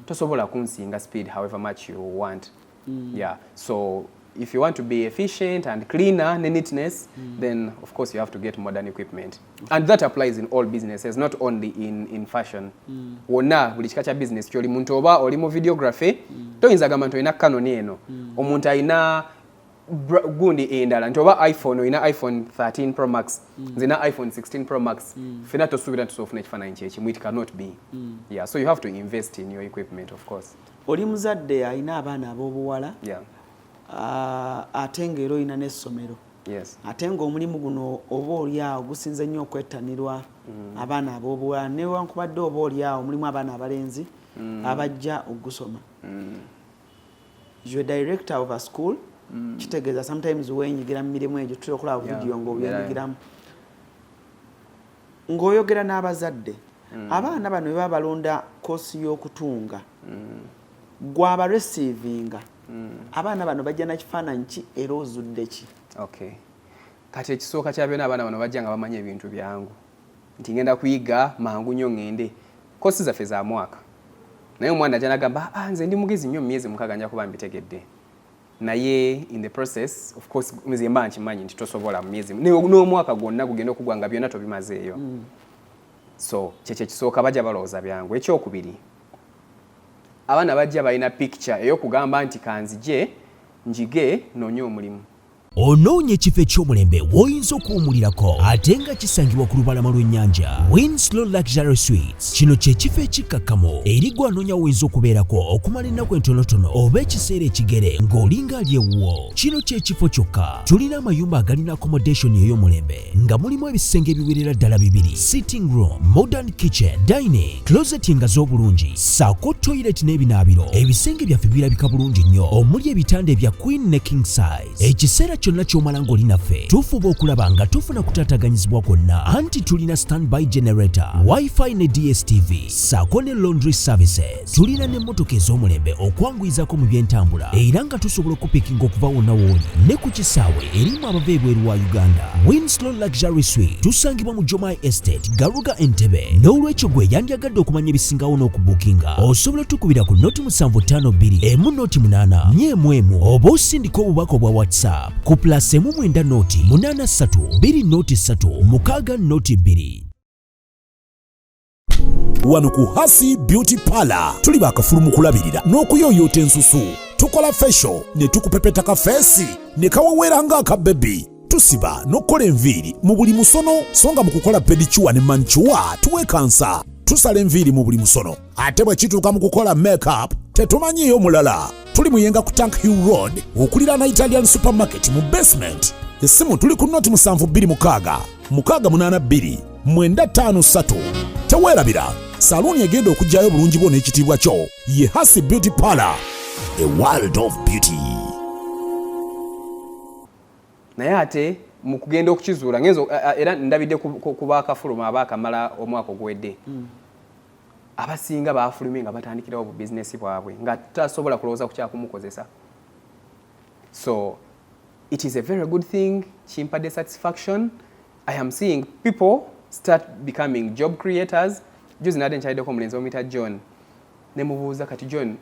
tosobola kunsinga speed however much you want. Yeah, so if you want to be efficient and cleaner, neatness, then of course you have to get modern equipment. And that applies in all businesses, not only in fashion. Wonna buli kika kya business kyoli muntu oba oli mu videography, toyinza gamba nti olina Canon eno, omuntu alina gundi endala nti oba iPhone olina iPhone 13 Pro Max, nzina iPhone 16 Pro Max, fena tosuubira tusofuna ekifaananyi kyekimu, it cannot be. Yeah, so you have to invest in your equipment, of course. Oli muzadde alina abaana ab'obuwala. Yeah. Ate ng'era olina n'essomero. Yes. Ate ng'omulimu guno oba oliawo gusinze nnyo okwettanirwa abaana ab'obuwala newankubadde oba oliawo mulimu abaana abalenzi abajja ogusoma. You're director of a school. Kitegeeza sometimes weenyigira mu mirimu egyo tutera okulaba vidiyo ng'obyenyigiramu. Ng'oyogera n'abazadde abaana bano bwe baba balonda koosi y'okutunga gwaba receiving abaana bano bajja na kifaananyi ki era ozudde ki? Okay. Kati ekisooka kya byonna abaana bano bajja nga bamanyi ebintu byangu nti ngenda kuyiga mangu nnyo ngende koosi zaffe za mwaka naye omwana ajja n'agamba nze ndi mugezi nnyo mu myezi 6 nja kuba mbitegedde naye in the process of course nze mba nkimanyi nti tosobola mu myezi n'omwaka gwonna gugenda okugwa nga byonna tobimazeeyo. So kyekyo ekisooka bajja balowooza byangu. Ekyokubiri abaana bajja balina picture ey'okugamba nti kanzije njige noonye omulimu. Onoonya ekifo eky'omulembe w'oyinza okuwummulirako ate nga kisangibwa ku lubalama lw'ennyanja. Winslow Luxury Suites. Kino kye kifo ekikkakkamu eri gwe anoonya w'oyinza okubeerako okumala ennaku entonotono oba ekiseera ekigere ng'olinga ali ewuwo. Kino kye kifo kyokka. Tulina amayumba agalina accommodation ey'omulembe nga mulimu ebisenge ebiwerera ddala 2, sitting room, modern kitchen, dining, closet nga z'obulungi, ssaako toilet n'ebinaabiro. Ebisenge byaffe birabika bulungi nnyo omuli ebitanda ebya queen ne king size. Ekiseera kyonna ky'omala ng'oli naffe tufuba okulaba nga tufuna kutaataganyizibwa kwonna anti tulina standby generator, wifi ne DSTV ssaako ne laundry services. Tulina n'emmotoka ez'omulembe okwanguyizako mu by'entambula era nga tusobola okupikinga okuva wonna w'oli ne ku kisaawe erimu abava ebweru wa Uganda. Winslow Luxury Suite tusangibwa mu Jomai Estate, Garuga, Entebbe. N'olwekyo gwe yandyagadde okumanya ebisingawo n'okubukinga osobola tukubira ku noti 752 emu noti 8 nyemu oba osindika obubaka obwa WhatsApp ku plus emu 9 noti 83 2 noti 3 6 noti 2. Wano ku Hasi Beauty Parlor tuli bakafulu mu kulabirira n'okuyooyoota ensusu. Tukola facial ne tukupepeta ka face ne kawawera nga aka baby. Tusiba n'okola enviiri mu buli musono songa mu kukola pedicure ne manicure tuwekansa. Tusala enviiri mu buli musono ate bwe kituuka mu kukola makeup tetumanyiyo mulala. Tuli muyenga ku Tank Hill Road okulira na Italian supermarket mu basement. Essimu tuli ku noti 726 682 953. Teweerabira saluni egenda okujjayo bulungi bwo n'ekitiibwa kyo ye Hasi Beauty Parlor, a world of beauty. Naye ate mu kugenda okukizuula ngenzo era ndabidde ku baakafuluma abaakamala omwaka ogwedde. Abasinga baafulumye nga batandikirawo bu business bwabwe nga tasobola kulowooza ku kyakumukozesa. So it is a very good thing. Chimpadde satisfaction. I am seeing people start becoming job creators. Juzi nade nkyaliddeko omulenzi omuyita John. Ne mubuuza kati John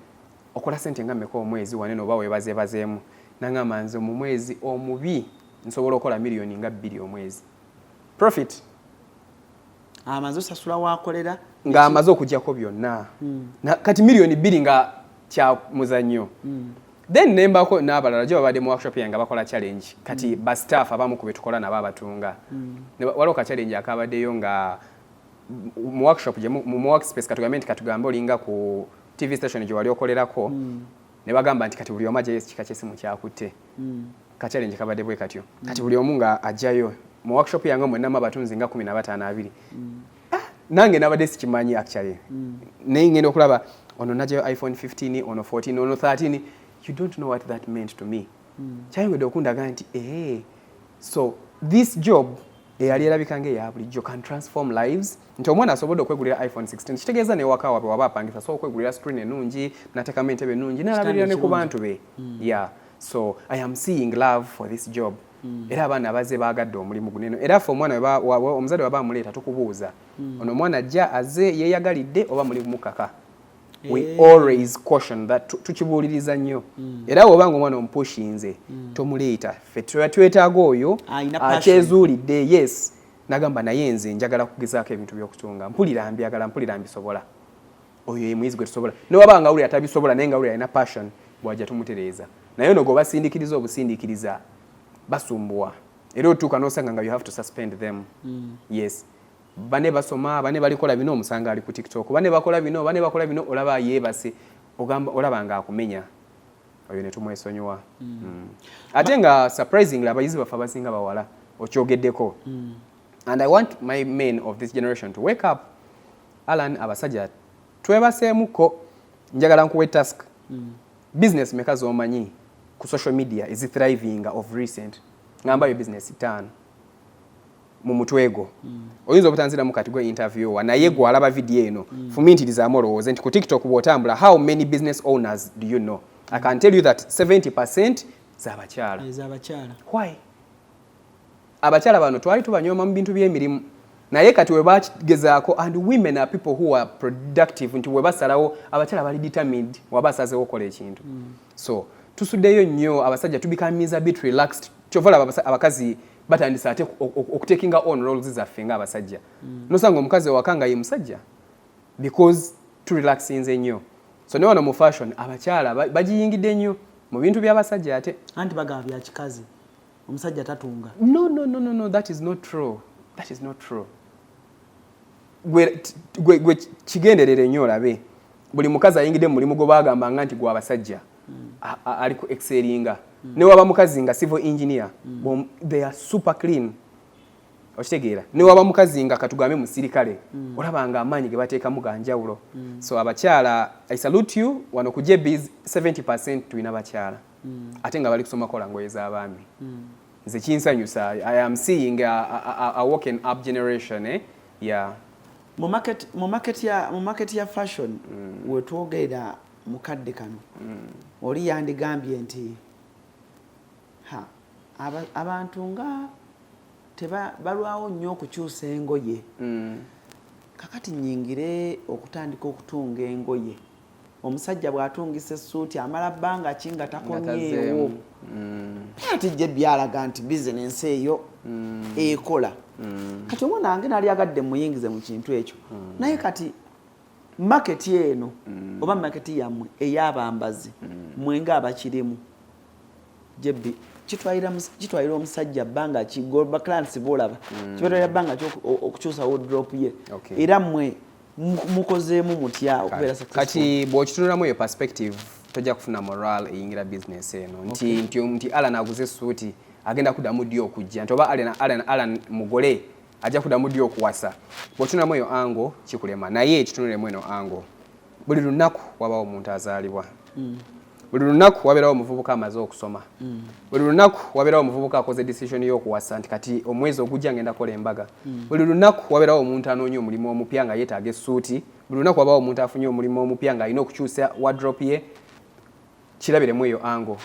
okola sente nga mmeka omwezi wanene oba weebazeebazeemu. Nangamba nze mu mwezi omubi nsobola okola miliyoni nga 2 omwezi. Profit. Amaze osasula waakolera nga amaze okujjako byonna. Kati miliyoni 2 nga kya muzannyo. Then nembako n'abalala gye babadde mu workshop yange bakola challenge. Kati ba staff abamu ku betukola nabo abatunga. Waliwo ka challenge akabaddeyo nga mu workshop gye mu workspace katugambe olinga ku TV station gye wali okolerako. Ne bagamba nti kati buli omu ajjayo ekika ky'essimu kyakutte. Ka challenge kabadde bwe katyo. Kati buli omu nga ajjayo mu workshop yange mwenna abatunzi nga 15 2. nange nabadde sikimanyi actually naye ngenda okulaba ono najjayo iPhone 15 ono 14 ono 13 you don't know what that meant to me kyayongedde okundaga nti so this job eyali erabika ng'eya bulijjo can transform lives nti omwana asobodde okwegulira iPhone 16 kitegeeza newaka waabwe waba apangisa so okwegulira screen ennungi n'ateekamu entebe ennungi n'alabirira ne ku bantu be yeah so I am seeing love for this job era abaana abaze baagadde omulimu guneno era ffe omwana omuzadde waba amuleeta tukubuuza ono omwana ajja aze yeeyagalidde oba muli mukaka we always caution that tukibuuliriza nnyo era bw'obanga omwana omupushinze tomuleeta ffe twetaaga oyo akyezuulidde yes nagamba naye nze njagala kugezaako ebintu by'okutunga mpulira mbyagala mpulira mbisobola oyo ye muyizi gwe tusobola newaba nga wulira tabisobola naye nga wulira alina passion bwajja tumutereeza naye ono gwebasindiikiriza obusindiikiriza basumbuwa era otuuka n'osanga nga you have to suspend them yes bane basoma bane balikola bino omusanga ali ku TikTok bane bakola bino olaba yeebase ogamba olaba nga akumenya oyo ne tumwesonyiwa ate nga surprisingly abayizi bafe abasinga bawala okyogeddeko and I want my men of this generation to wake up Alan abasajja twebaseemuko njagala nkuwe task business makers omanyi ku social media is thriving of recent ngamba yo business 5 mu mutwego oyinza obutanzira mu kati gwe interview naye gwe alaba video eno fumintiriza amolowooze nti ku TikTok bwotambula how many business owners do you know I can tell you that 70% z'abakyala why abakyala bano twali tubanyoma mu bintu by'emirimu naye kati we bagezaako and women are people who are productive nti we basalawo abakyala bali determined wabasazewo okola ekintu so tusuddeyo nnyo abasajja tubikamiza a bit relaxed kyovala abakazi batandisa ate okutakinga on roles zaffe nga abasajja nosanga omukazi owakanga ye musajja because to relaxinze nnyo so ne wano mu fashion abakyala bagiyingidde nnyo mu bintu by'abasajja ate anti bagaba bya kikazi omusajja tatunga no that is not true gwe kigenderere nnyo olabe buli mukazi ayingidde mu mulimu gwe bagambanga nti gwa abasajja ali ku excellinga ne waba mukazi nga civil engineer they are super clean okitegeera ne waba mukazi nga katugambe musirikale olabanga amaanyi ge bateekamu ganjawulo so abakyala I salute you wano ku JBs 70% tulina bakyala ate nga bali kusoma kola ngoye z'abaami nze kinsanyusa I am seeing a woken up generation yeah mu market ya fashion wetwogera mukadde kano oli yandigambye nti abantu nga balwawo nnyo okukyusa engoye kakati nyingire okutandika okutunga engoye omusajja bw'atungisa essuuti amala bbanga ki nga takomyewo ati gye byalaga nti bizinensi eyo ekola kati omwana wange nali agadde muyingize mu kintu ekyo naye kati maketi eno oba maketi yammwe ey'abambazi mwenga abakirimu jebbi kitwalira omusajja bbanga kigoba clients bolaba kitwalira bbanga okukyusa wardrobe ye era mmwe mukozeemu mutya okubeera successful kati bw'okitunulamu eyo perspective tojja kufuna moral eyingira business eno nti Alan aguze suuti agenda kuddamu ddi okujja nti oba Alan mugole ajja kuddamu ddi okuwasa bw'otunulamu eyo ango kikulema naye kitunulemu eno ango buli lunaku wabawo omuntu azaalibwa buli lunaku wabeerawo omuvubuka amaze okusoma buli lunaku wabeerawo omuvubuka akoze decision y'okuwasa nti kati omwezi ogujja ngenda kola embaga buli lunaku wabeerawo omuntu anoonya omulimu omupya nga yeetaaga essuuti buli lunaku wabawo omuntu afunye omulimu omupya nga alina okukyusa wardrobe ye kirabiremu eyo ango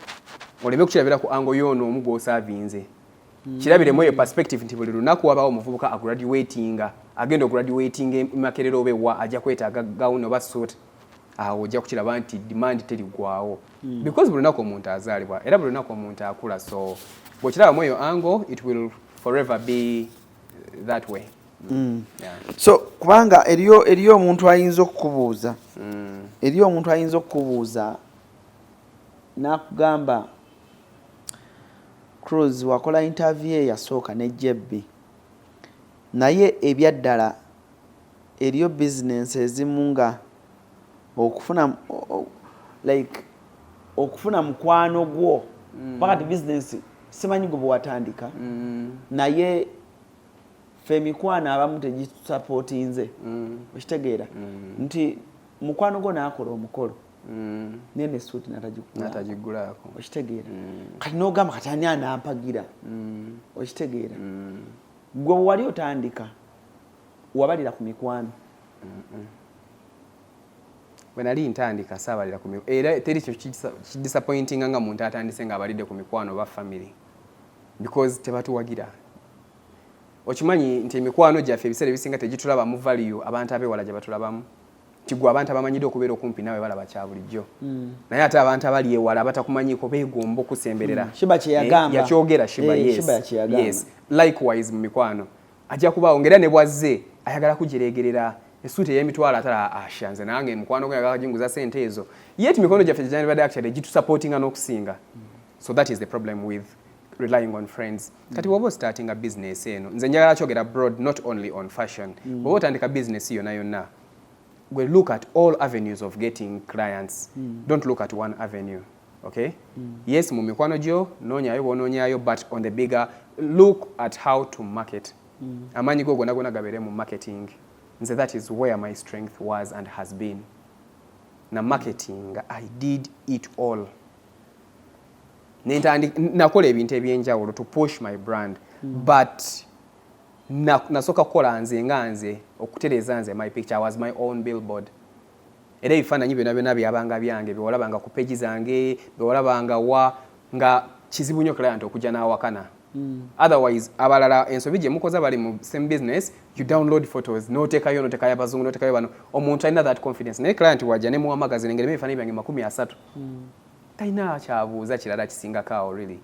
oleme kukirabira ku ango y'ono omu gw'osaavinze kirabiremu eyo perspective nti buli lunaku wabawo omuvubuka agraduatinga agenda ograduatinga makerero obewa ajja kwetaaga gawuni oba suuti awo ojja kukiraba nti demand terigwawo because buli lunaku omuntu azaalibwa era buli lunaku omuntu akula so bw'okirabamu eyo angle it will forever be that way so kubanga eriyo omuntu ayinza okukubuuza nakugamba CRUZ wakola interview yasooka ne Jebbi naye ebyaddala eriyo business ezimu nga okufuna mukwano gwo pakati business simanyi gwe bwatandika naye fe mikwano abamu tegisupportinze okitegeera nti mukwano gwo naakola omukolo naye ne suuti natagigulaako okitegeera kati n'ogamba kati ani anampagira okitegeera gwe wali otandika wabalira ku mikwano bwe nali ntandika saabalira ku mikwano era teri kidisappointinga nga muntu atandise ng'abalidde ku mikwano oba family because tebatuwagira okimanyi nti emikwano gyaffe ebiseera ebisinga tegitulabamu value abantu abewala gye batulabamu kigwa abantu abamanyidde okubeera okumpi nawe balaba kya bulijjo naye ate abantu abali ewala abatakumanyiiko beegomba okusemberera shiba kyeyagamba yakyogera shiba yes likewise mu mikwano ajja kubaawo ngera ne bwazze ayagala kugireegerera esuuti ey'emitwalo atala ashanze nange mukwano gwe ayagala jinguza sente ezo yet mikono gyaffe gyandibadde actually gitusupportinga n'okusinga so that is the problem with relying on friends kati woba starting a business eno nze njagala kyogera broad not only on fashion woba otandika business yonna yonna we look at all avenues of getting clients don't look at one avenue okay yes mu mikwano gyo noonyayo bw'onoonyayo but on the bigger look at how to market amaanyi go gonna gabeere mu marketing nze that is where my strength was and has been na marketing I did it all nakola ebintu ebyenjawulo to push my brand but nasoka kukola nze nga nze okutereeza nze my picture was my own billboard era ebifaananyi byonna byabanga byange bewalabanga ku peji zange bewalabanga nga kizibu nnyo client okujja n'awakana otherwise abalala ensobi gye mukoza bali mu same business you download photos n'otekayo abazungu n'otekayo bano omuntu alina that confidence naye client wajja ne muwa magazine ngere ebifaananyi byange 30 talina kyabuuza kirala kisingakaawo really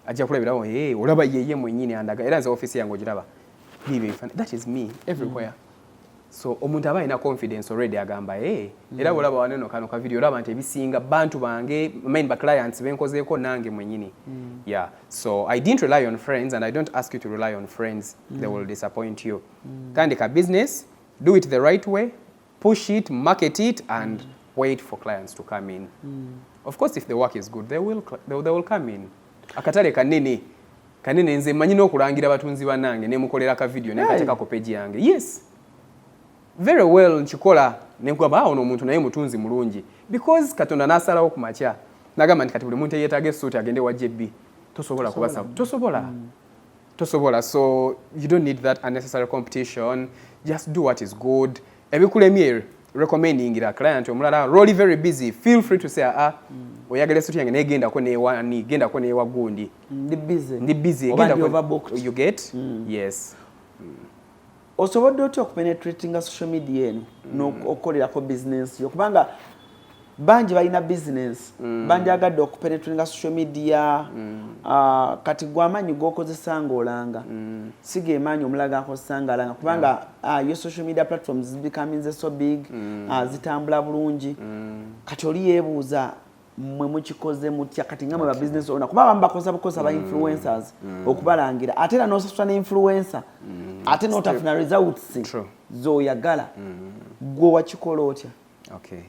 ajja kulabirawo olaba yeye mwennyini andaga era nze office yange ogiraba that is me everywhere so omuntu aba alina confidence already agamba era bwolaba waneno kano ka video olaba nti ebisinga bantu bange main ba clients benkozeeko nange mwennyini yeah so I didn't rely on friends and I don't ask you to rely on friends they will disappoint you tandika business do it the right way push it market it and wait for clients to come in of course if the work is good they will come in akatale kanene nze manyi n'okulangira batunzi banange ne mukolera ka video ne kateeka ku page yange yes very well nkikola ne nkwaba ono omuntu naye mutunzi mulungi because katonda nasalawo ku makya nagamba nti kati buli muntu yeetaaga essuuti agende wa JB tosobola kubasa tosobola so you don't need that unnecessary competition just do what is good ebikulemye recommending a client omulala really very busy feel free to say oyagala essuuti yange negendako newa gundi ndi busy you get yes osobola otya okupenetratinga social media eno n'okukolerako business yo kubanga bangi balina business bangi agadde okupenetratinga social media kati gwe amaanyi g'okozesa ng'olanga si ge maanyi omulaga akozesa ng'alanga kubanga yo social media platforms becoming so big zitambula bulungi kati oli yeebuuza mwe mukikoze mutya kati nga mwe ba business owner kuba abamu bakosa ba influencers okubalangira ate era n'osasula ne influencer ate n'otafuna results z'oyagala gwe wakikola otya okay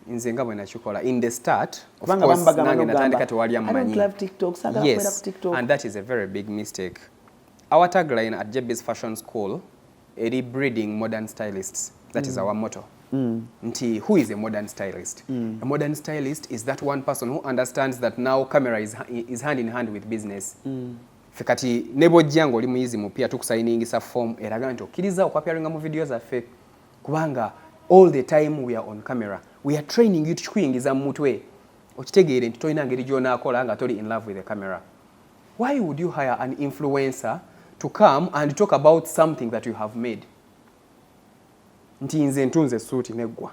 nze nga bwe nakikola in the start of course nange natandika tewali amumanyi yes and that is a very big mistake our tagline at JB's Fashion School eri breeding modern stylists that is our motto nti who is a modern stylist a modern stylist is that one person who understands that now camera is hand in hand with business fikati nebo jango oli muyizi mupya tukusayiningisa form eraga nti okkiriza okwapyaringa mu video zaffe kubanga all the time we are on camera we are training you tukuyingiza mu mutwe okitegeere nti tolina ngeri gy'onaakola nga toli in love with the camera why would you hire an influencer to come and talk about something that you have made nti nze ntunze suuti neggwa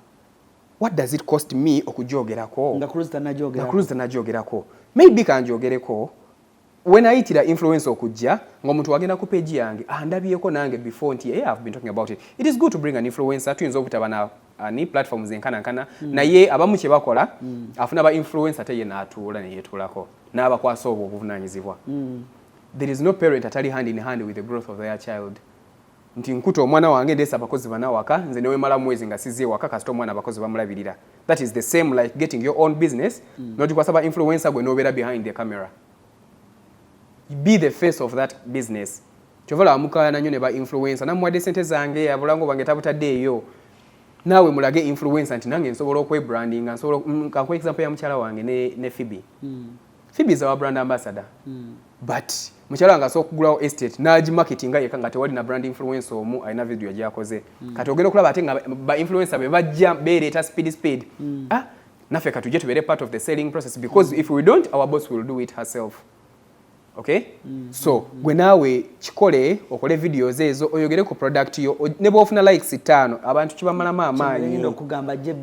what does it cost me okujoogerako nga CRUZ tanajoogerako maybe kanjoogereko when ayitira influence okujja ng'omuntu wagenda ku page yange andabyeko nange before nti I've been talking about it it is good to bring an influencer tuyinza obutaba na ni platforms enkanankana naye abamu kye bakola afuna ba influencer teye n'atuula ne yeetulako n'abakwasa obwo obuvunaanyizibwa there is no parent atali hand in hand with the growth of their child nti nkuta omwana wange ndeesa abakozi bana waka nze newe mala mwezi nga sizie waka kasita omwana abakozi bamulabirira that is the same like getting your own business n'ogikwasa ba influencer gwe n'obeera behind the camera be the face of that business Chovala mukana nnyo ne ba influencer namuwadde ssente zange abulango bange tabutaddeeyo naawe mulage influencer nti nange nsobola okwebrandinga nsobola kankuwa example ya mukyala wange ne Phoebe. Phoebe is our brand ambassador. But mukyala wange asobola okugulawo estate n'agi marketinga yekka nga tewali na brand influencer omu alina video gyakoze. Kati ogenda okulaba ate nga ba influencer be bajja beereeta speed. Naffe katujje tubeere part of the selling process because if we don't, our boss will do it herself. Okay? So, gwe naawe kikole okole videos ezo oyogere ku product yo ne bwofuna likes 5 abantu kibamalamu amaanyi.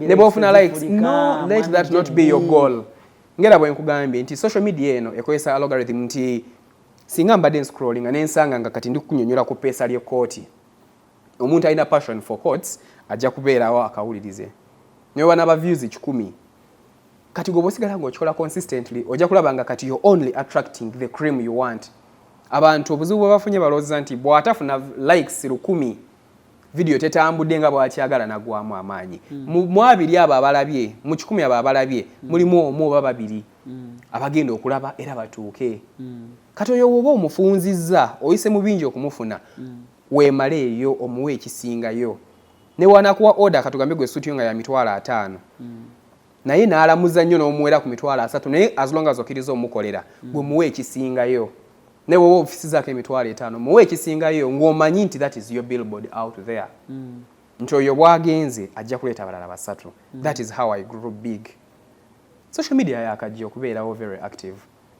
Ne bwofuna likes, no, let that not be your goal. Ngera bwe nkugambye nti social media eno ekozesa algorithm nti singa mbadde scrolling n'ensanga nga kati ndi kunyonyola ku peesa lye kooti. Omuntu alina passion for courts ajja kubeerawo akawulirize. Nyo bana ba views 10. Kati gobo sigala ng'okikola consistently ojja kulaba nga kati you're only attracting the cream you want. Abantu obuzibu bwe bafunye balowooza nti bw'atafuna likes 1000 video tetambudde nga bw'akyagala nagwamu amaanyi. Mu abiri abo abalabye mu 10 abo abalabye mulimu omu oba babiri abagenda okulaba era batuuke. Kati oyo woba omufunzizza oyise mu bingi okumufuna weemale eyo omuwe ekisingayo. Ne wanakuwa order katugambe gwe suit yo nga ya $5,000. Naye n'alamuza nnyo n'omuwera ku $300 naye as long as okkiriza omukolera gwe muwe ekisingayo. Ne wowe ofisi zaake $5,000 muwe ekisingayo ng'omanyi nti that is your billboard out there. Nti oyo bwagenze ajja kuleeta abalala 3. That is how I grew big. Social media yakajja okubeerawo very active.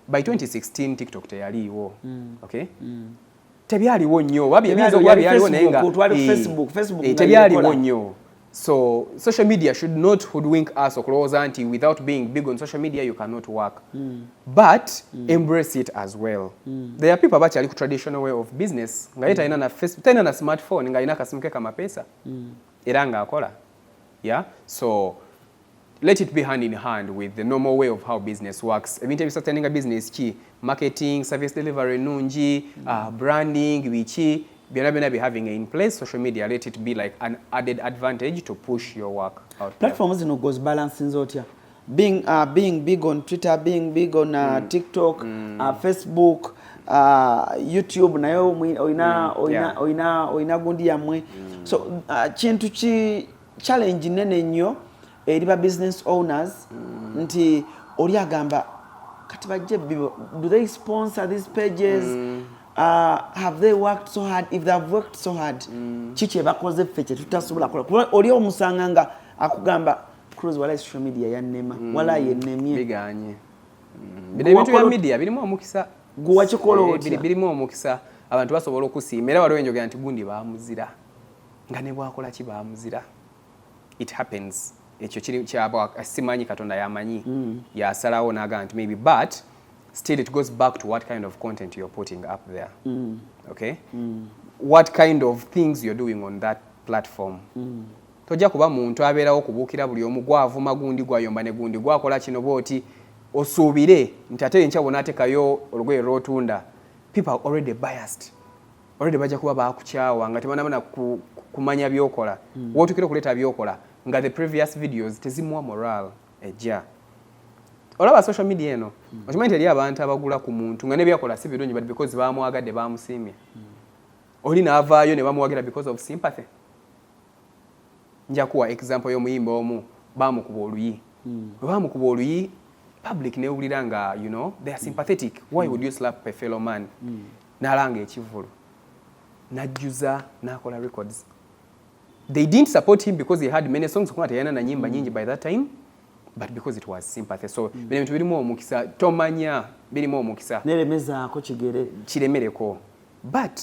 By 2016 TikTok teyaliiwo. Okay? Tebyaliwo nnyo byaliwo naye nga tebyaliwo nnyo. So social media should not hoodwink us okulowooza nti without being big on social media you cannot work. But embrace it as well. There are people abakyali ku traditional way of business nga ye talina na Facebook, talina na smartphone nga alina akasimu ke kamapesa era ng'akola. Yeah? So let it be hand in hand with the normal way of how business works. Ebintu ebisatandinga business ki marketing, service delivery nungi, branding biki byonna be having in place. Social media, let it be like an added advantage to push your work out. Platforms zino goes balancing zotya. Being big on Twitter, being big on TikTok, Facebook, YouTube nayo oina gundi yamwe. So kintu ki challenge nene nnyo eri ba business owners nti oli agamba kati bajje do they sponsor these pages? Have they worked so hard? If they have worked so hard, chiche bakoze feche tutasobola kola. Oli omusanga nga akugamba CRUZ wala social media yannema wala yennemye biganye. Bintu ya media birimu omukisa. Guwa kikola otya? Birimu omukisa. Abantu basobola okusiima era waliwo enjogera nti gundi baamuzira. Nga ne bwakola ki baamuzira. It happens. Ekyo kiri kyaba asimanyi Katonda yamanyi. Yasalawo n'agamba nti maybe but still it goes back to what kind of content you're putting up there. Okay? What kind of things you're doing on that platform. Tojja kuba muntu abeerawo okubuukira buli omu gwavuma gundi gwayomba ne gundi gwakola kino bwoti osuubire nti ate enkya bw'onaatekayo olugoye lw'otunda. People are already biased. Already bajja kuba baakukyawa nga tebanabona kumanya byokola. Wootukira okuleeta byokola nga the previous videos tezimuwa moral ejja. Olaba social media eno okimanyi eri abantu abagula ku muntu nga ne byakola si birungi but because bamwagadde bamusiimye. Oli n'avaayo ne bamuwagira because of sympathy. Nja kuwa example y'omuyimba omu bamukuba oluyi. Bamukuba oluyi public neewulira nga you know they are sympathetic. Why would you slap a fellow man? N'alanga ekivulu. Najjuza n'akola records. They didn't support him because he had many songs kuba teyana na nyimba nyingi by that time. But because it was sympathy. So bintu birimu omukisa tomanya birimu omukisa neremezaako kigere kiremereko. But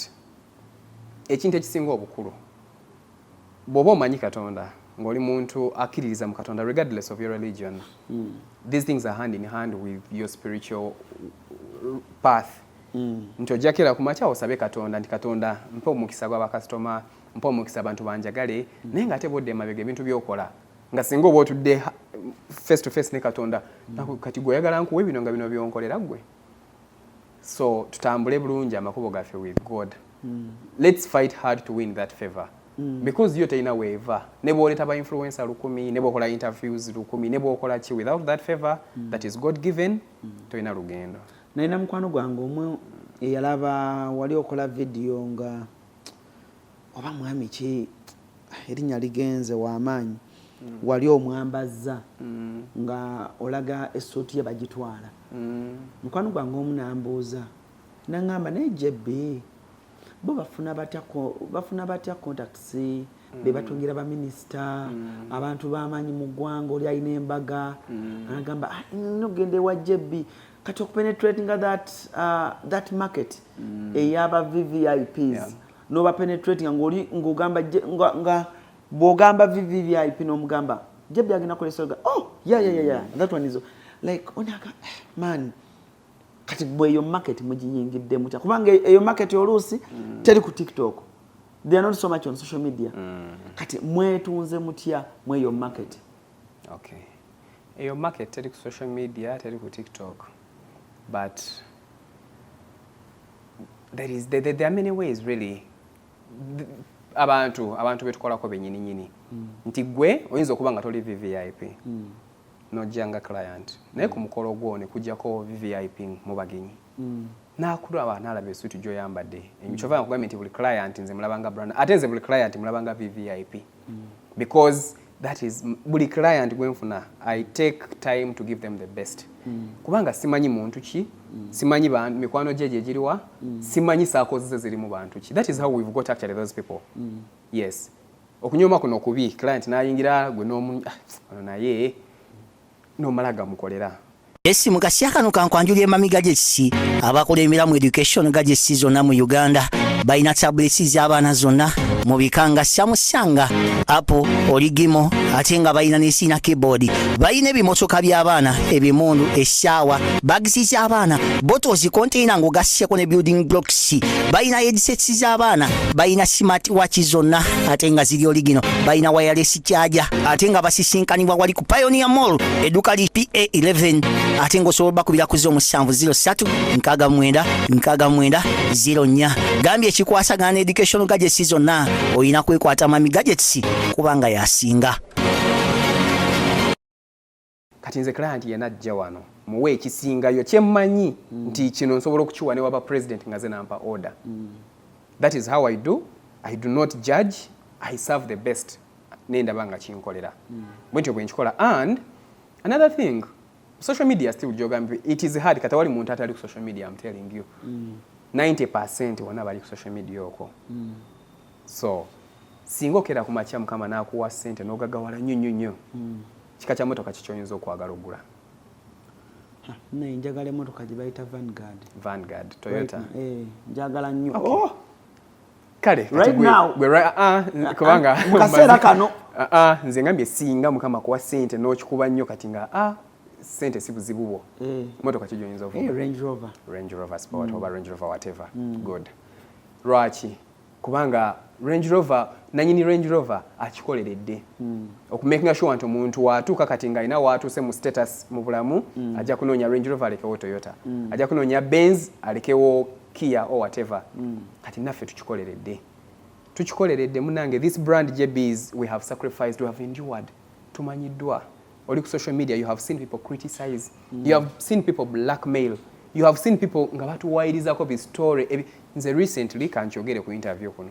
ekintu ekisinga obukulu bw'oba omanyi Katonda ng'oli muntu akkiririza mu Katonda regardless of your religion, these things are hand in hand with your spiritual path. Nti ojja kera ku makya osabe Katonda nti Katonda mpa omukisa gw'abakasitoma, mpa omukisa abantu banjagale, naye ng'ate bodde emabega ebintu by'okola nga singa oba otudde face to face ne Katonda kati gwe oyagala nkuwe bino nga bino byonkolera gwe. So tutambule bulungi amakubo gaffe with God. Let's fight hard to win that favor. Because yo teyina weeva ne bw'oleeta ba influencer 1,000 ne bw'okola interviews 1,000 ne bw'okola ki without that favor that is God given toyina lugendo. Nalina mukwano gwange omwe eyalaba wali okola video nga oba mwami ki erinnya ligenze w'amaanyi wali omwambaza nga olaga essuuti ye bagitwala mukwano gwange omu n'ambuuza naŋŋamba naye jebbi bo bafuna batya contacts be batungira baminisita abantu b'amaanyi mu ggwanga oli alina embaga agamba nogenda ewa jebbi kati okupenetratinga that market ey'aba VVIPs noba penetratinga ng'ogamba nga bw'ogamba VVIP n'omugamba jebbi agenda kulesoga yeah that one is like onaga man kati bweyo market mugiyingidde mutya kubanga eyo market oluusi teri ku TikTok, they are not so much on social media. Kati mwetunze mutya mweyo market. Okay, eyo market teri ku social media, teri ku TikTok, but there are many ways really. Abantu betukolako benyini nti gwe oyinza okuba nga toli VVIP nojjanga client naye ku mukolo gwo ne kujjako VVIP mu bagenyi n'akulaba n'alaba essuuti gy'oyambadde kyova nkugambye nti buli client nze mulabanga brand ate nze buli client mulabanga VVIP because that is buli client gwenfuna I take time to give them the best kubanga simanyi muntu ki simanyi mikwano gye egiriwa simanyi saako ze ziri mu bantu ki. That is how we've got actually those people. Yes, okunyoma kuno kubi client n'ayingira gwe n'omu naye n'omalaga mukolera. Yes, mukasya kano kankwanjulye mami gadgets abakola emiramu education gadgets zonna mu Uganda balina tablets z'abaana zonna mu bikanga Samusanga Apple Origimo ate nga balina n'esina keyboard balina ebimotoka by'abaana ebimundu essaawa bags z'abaana bottles container ng'ogasseko ne building blocks balina headsets z'abaana balina smart watch zonna ate nga ziri origino balina wireless charger ate nga basisinkanibwa wali ku Pioneer Mall edduka li PA11 ate ng'osobola bakubira ku 0703-69-69-04 gambye ekikwasagana ne education gadgets zonna oyina kwekwata mami gadgets kubanga yasinga. Kati nze client yenajja wano muwe ekisingayo kyemmanyi nti kino nsobola okukiwa ne waba president nga ze nampa order. That is how I do. I do not judge. I serve the best. Nendaba nga kinkolera. Bwentyo bwe nkikola. And another thing, social media still jogambi, it is hard kata wali muntu atali ku social media, I'm telling you. 90% wonna bali ku social media okwo. So singa okera ku makya mukama n'akuwa ssente n'ogagawala nnyo kika kya motoka kikyonyinza okwagala ogula. Naye njagala emotoka gye bayita Vanguard Toyota. Njagala nnyo. Okay. Kale right now kubanga mukaseera kano nze ngambye singa mukama kuwa ssente n'okikuba nnyo kati nga ssente si buzibu bwo. Motoka kigyonyinza ovuga. Range Rover Sport oba Range Rover whatever. Good. Lwaki? Kubanga Range Rover nanyini Range Rover akikoleredde okumakinga sure nti omuntu watuuka kati nga alina watuuse mu status mu bulamu ajja kunoonya Range Rover alekewo Toyota ajja kunoonya Benz alekewo Kia or whatever. Kati naffe tukikoleredde munange. This brand JBs we have sacrificed, we have endured. Tumanyiddwa. Oli ku social media you have seen people criticize, you have seen people blackmail, you have seen people nga batuwayirizako bi story. Nze recently kankyogere ku interview kuno.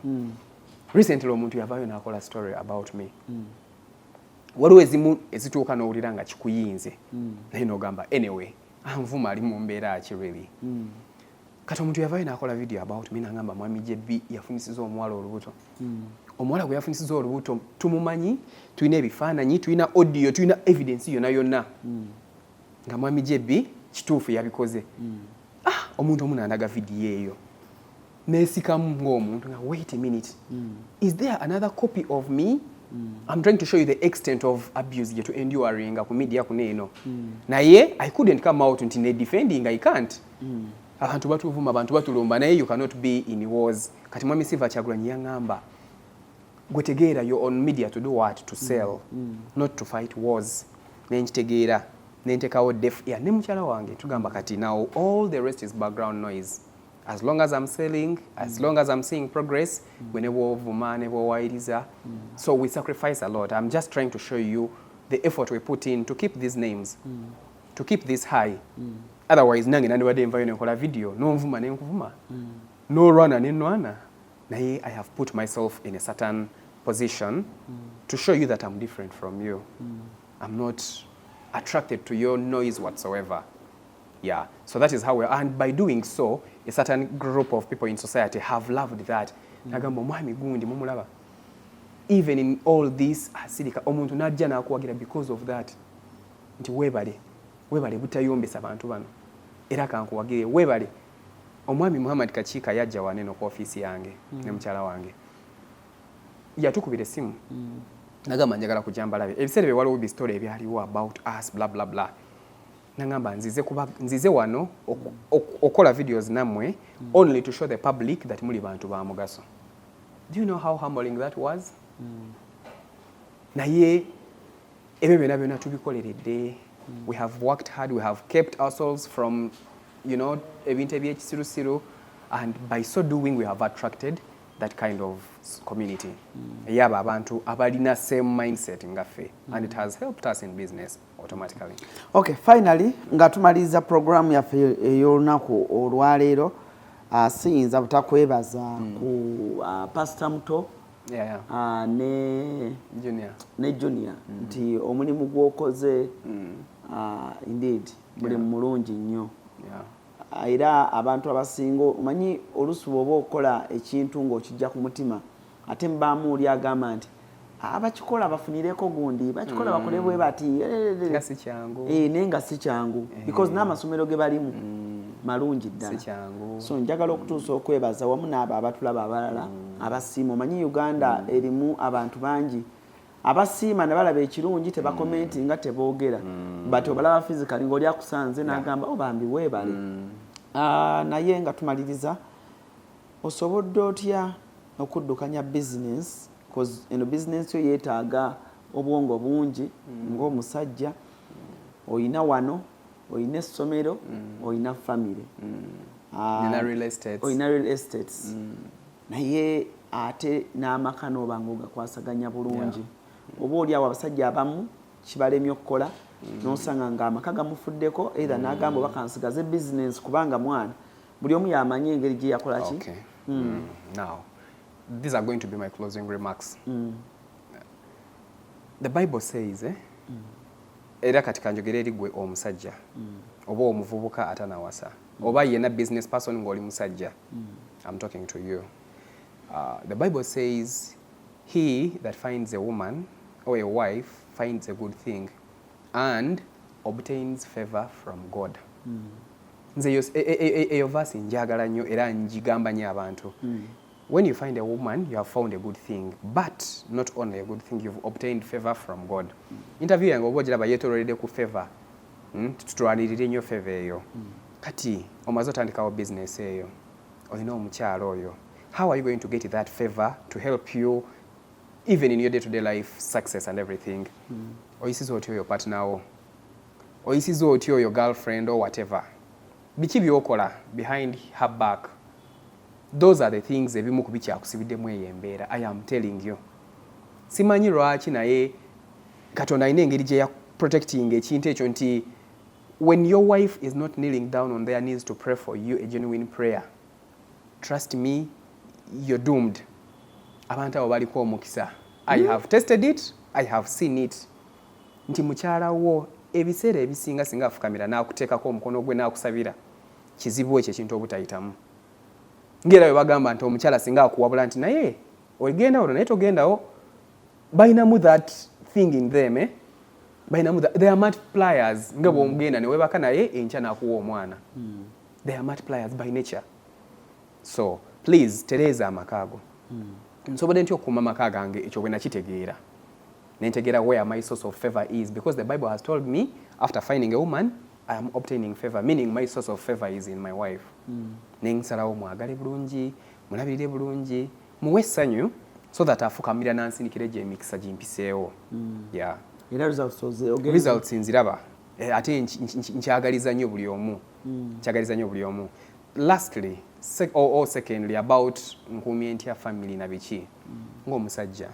Recently omuntu yavayo n'akola story about me. Waliwo ezimu ezituuka n'owulira nga kikuyinze naye n'ogamba anyway anvuma ali mu mbeera ki really. Kati omuntu yavayo n'akola video about me n'agamba mwami JB yafunisiza omuwala olubuto. Omuwala gwe yafunisiza olubuto tumumanyi, tulina ebifaananyi, tulina audio, tulina evidence yonna nga mwami JB kituufu yabikoze. Omuntu omu n'andaga video eyo nesikamu ng'omuntu nga wait a minute, is there another copy of me? I'm trying to show you the extent of abuse to enduring ku media kuneeno. Naye I couldn't come out nti ne defending, I can't. Abantu batuvuma, abantu batulumba, naye you cannot be in wars. Kati mwami Silver Kyagulanyi yangamba gwetegeera you're on media to do what? To sell, not to fight wars. Nentegeera nentekawo deaf ear ne mukyala wange tugamba kati now all the rest is background noise. As long as I'm selling, as long as I'm seeing progress, whenever wayiriza. So we sacrifice a lot. I'm just trying to show you the effort we put in to keep these names, to keep this high. otherwise nange nandibadde nvayo nenkola video nonvuma nenkuvuma norwana nenwana naye I have put myself in a certain position to show you that I'm different from you. I'm not attracted to your noise whatsoever. Yeah, so that is how we are. And by doing so, a certain group of people in society have loved that. Nagamba mwami gundi mumulaba. Even in all this asirika omuntu najja nakuwagira because of that. Nti webale butayombesa abantu bano. Era kankuwagire webale. Omwami Muhammad Kachika yajja waneno ku office yange ne mukyala wange. Yatukubira simu. Nagamba njagala kujamba labe. Ebiseera bye waliwo bi story ebyaliwo about us blah blah blah. Nangamba nzize wano okola videos namwe only to show the public that muli bantu ba mugaso. Do you know how humbling that was? Naye ebyo byonna tubikoleredde. We have worked hard, we have kept ourselves from, you know, ebintu ebyekisirusiru, and by so doing we have attracted that kind of community. Yaba abantu abalina same mindset ngaffe, and it has helped us in business automatically. Okay, finally nga tumaliza program yaffe ey'olunaku olwaleero, siyinza butakwebaza ku Pastor Muto ne Junior nti omulimu gwokoze indeed muli mulungi nnyo. Era abantu abasinga omanyi olusu bw'oba okola ekintu ng'okijja ku mutima ate mbaamu oli agamba nti abakikola bafunireko gundi bakikola bakole bwe bati nga si kyangu naye nga si kyangu because n'amasomero ge balimu malungi ddala. So njagala okutuusa okwebaza wamu n'abo abatulaba abalala abasiima. Omanyi Uganda erimu abantu bangi abasiima ne balaba ekirungi tebakomenti nga teboogera but obalaba physically ng'oli akusanze n'agamba obambi weebale. Naye nga tumaliriza, osobodde otya okuddukanya business because eno business yo yeetaaga obwongo bungi ng'omusajja, oyina wano, oyina essomero, oyina family, oyina real estates, naye ate n'amaka n'oba ng'ogakwasaganya bulungi. Oba oli awo abasajja abamu kibalemye okukola n'osanga ng'amaka gamufuddeko either n'agamba oba kansigaze business kubanga mwana buli omu yamanyi engeri gye yakola ki. Okay. Now, these are going to be my closing remarks. The Bible says, era katika njogera eri gwe omusajja oba omuvubuka atanawasa oba yena business person ng'oli musajja, I'm talking to you. The Bible says, he that finds a woman or a wife finds a good thing and obtains favor from God. Nze eyo verse njagala nnyo era njigamba nnyo abantu. When you find a woman, you have found a good thing, but not only a good thing, you've obtained favor from God. Interview yange oba ogiraba yeetoolodde ku favor. Tutwanirire nnyo favor eyo. Kati omaze otandikawo business eyo, olina omukyalo oyo. How are you going to get that favor to help you even in your day-to-day life success and everything? Oyisiza otyo your partner wo, oyisiza otyo your girlfriend or whatever. Biki byokola behind her back? Those are the things ebimu ku bikyakusibiddemu eyo embeera. I am telling you. Simanyi lwaki naye Katonda alina engeri gye ya protecting ekintu ekyo nti when your wife is not kneeling down on their knees to pray for you a genuine prayer, trust me, you're doomed. Abantu abo baliko omukisa. I have tested it, I have seen it. Nti mukyala wo ebiseera ebisinga singa afukamira n'akuteekako omukono gwe n'akusabira kizibu ekyo ekintu obutayitamu. Ngera bwe bagamba nti omukyala singa akuwabula nti naye ogenda olwo naye togendawo, balinamu that thing in them, balinamu that, they are multipliers. Nga bw'omugenda ne weebaka naye enkya n'akuwa omwana. They are multipliers by nature. So please tereeza amakaago. Nsobodde ntya okukuuma amaka gange ekyo bwe nakitegeera. Nentegeera where my source of favor is, because the Bible has told me after finding a woman I am obtaining favor, meaning my source of favor is in my wife. Nensalawo mwagale bulungi, mulabirire bulungi, muwe essanyu so that afukamira nansinikire gye emikisa gimpiseewo. Yeah. Results nziraba. Ate nkyagaliza nnyo buli omu. Nkyagaliza nnyo buli omu. Lastly, secondly, about nkuumye ntya family na biki. Ng'omusajja,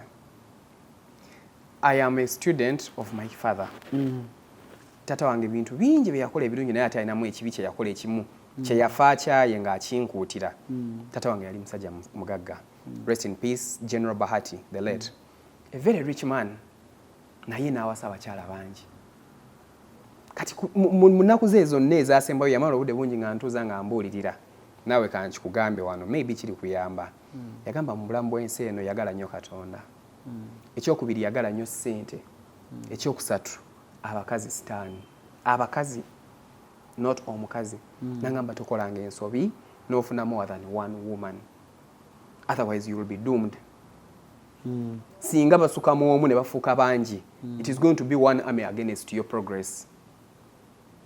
I am a student of my father. tata wange bintu bingi bye yakola ebirungi naye ate alinamu ekibi kye yakola ekimu kye yafa kyaye ng'akinkuutira. Tata wange yali musajja mugagga. Rest in peace, General Bahati, the late. A very rich man. Naye n'awasa abakyala bangi. Kati mu nnaku ze zonna ezaasembayo yamala obudde bungi nga ntuuza nga mbuulirira. Naawe kankikugambe wano, maybe kiri kuyamba. Yagamba mu bulamu bw'ensi eno yagala nnyo Katonda. Ekyokubiri yagala nnyo ssente. Ekyokusatu abakazi sitaani. Abakazi not omukazi. Nangamba tokolanga ensobi n'ofuna more than one woman. Otherwise you will be doomed. Singa basuka mu omu ne bafuuka bangi, it is going to be one army against your progress.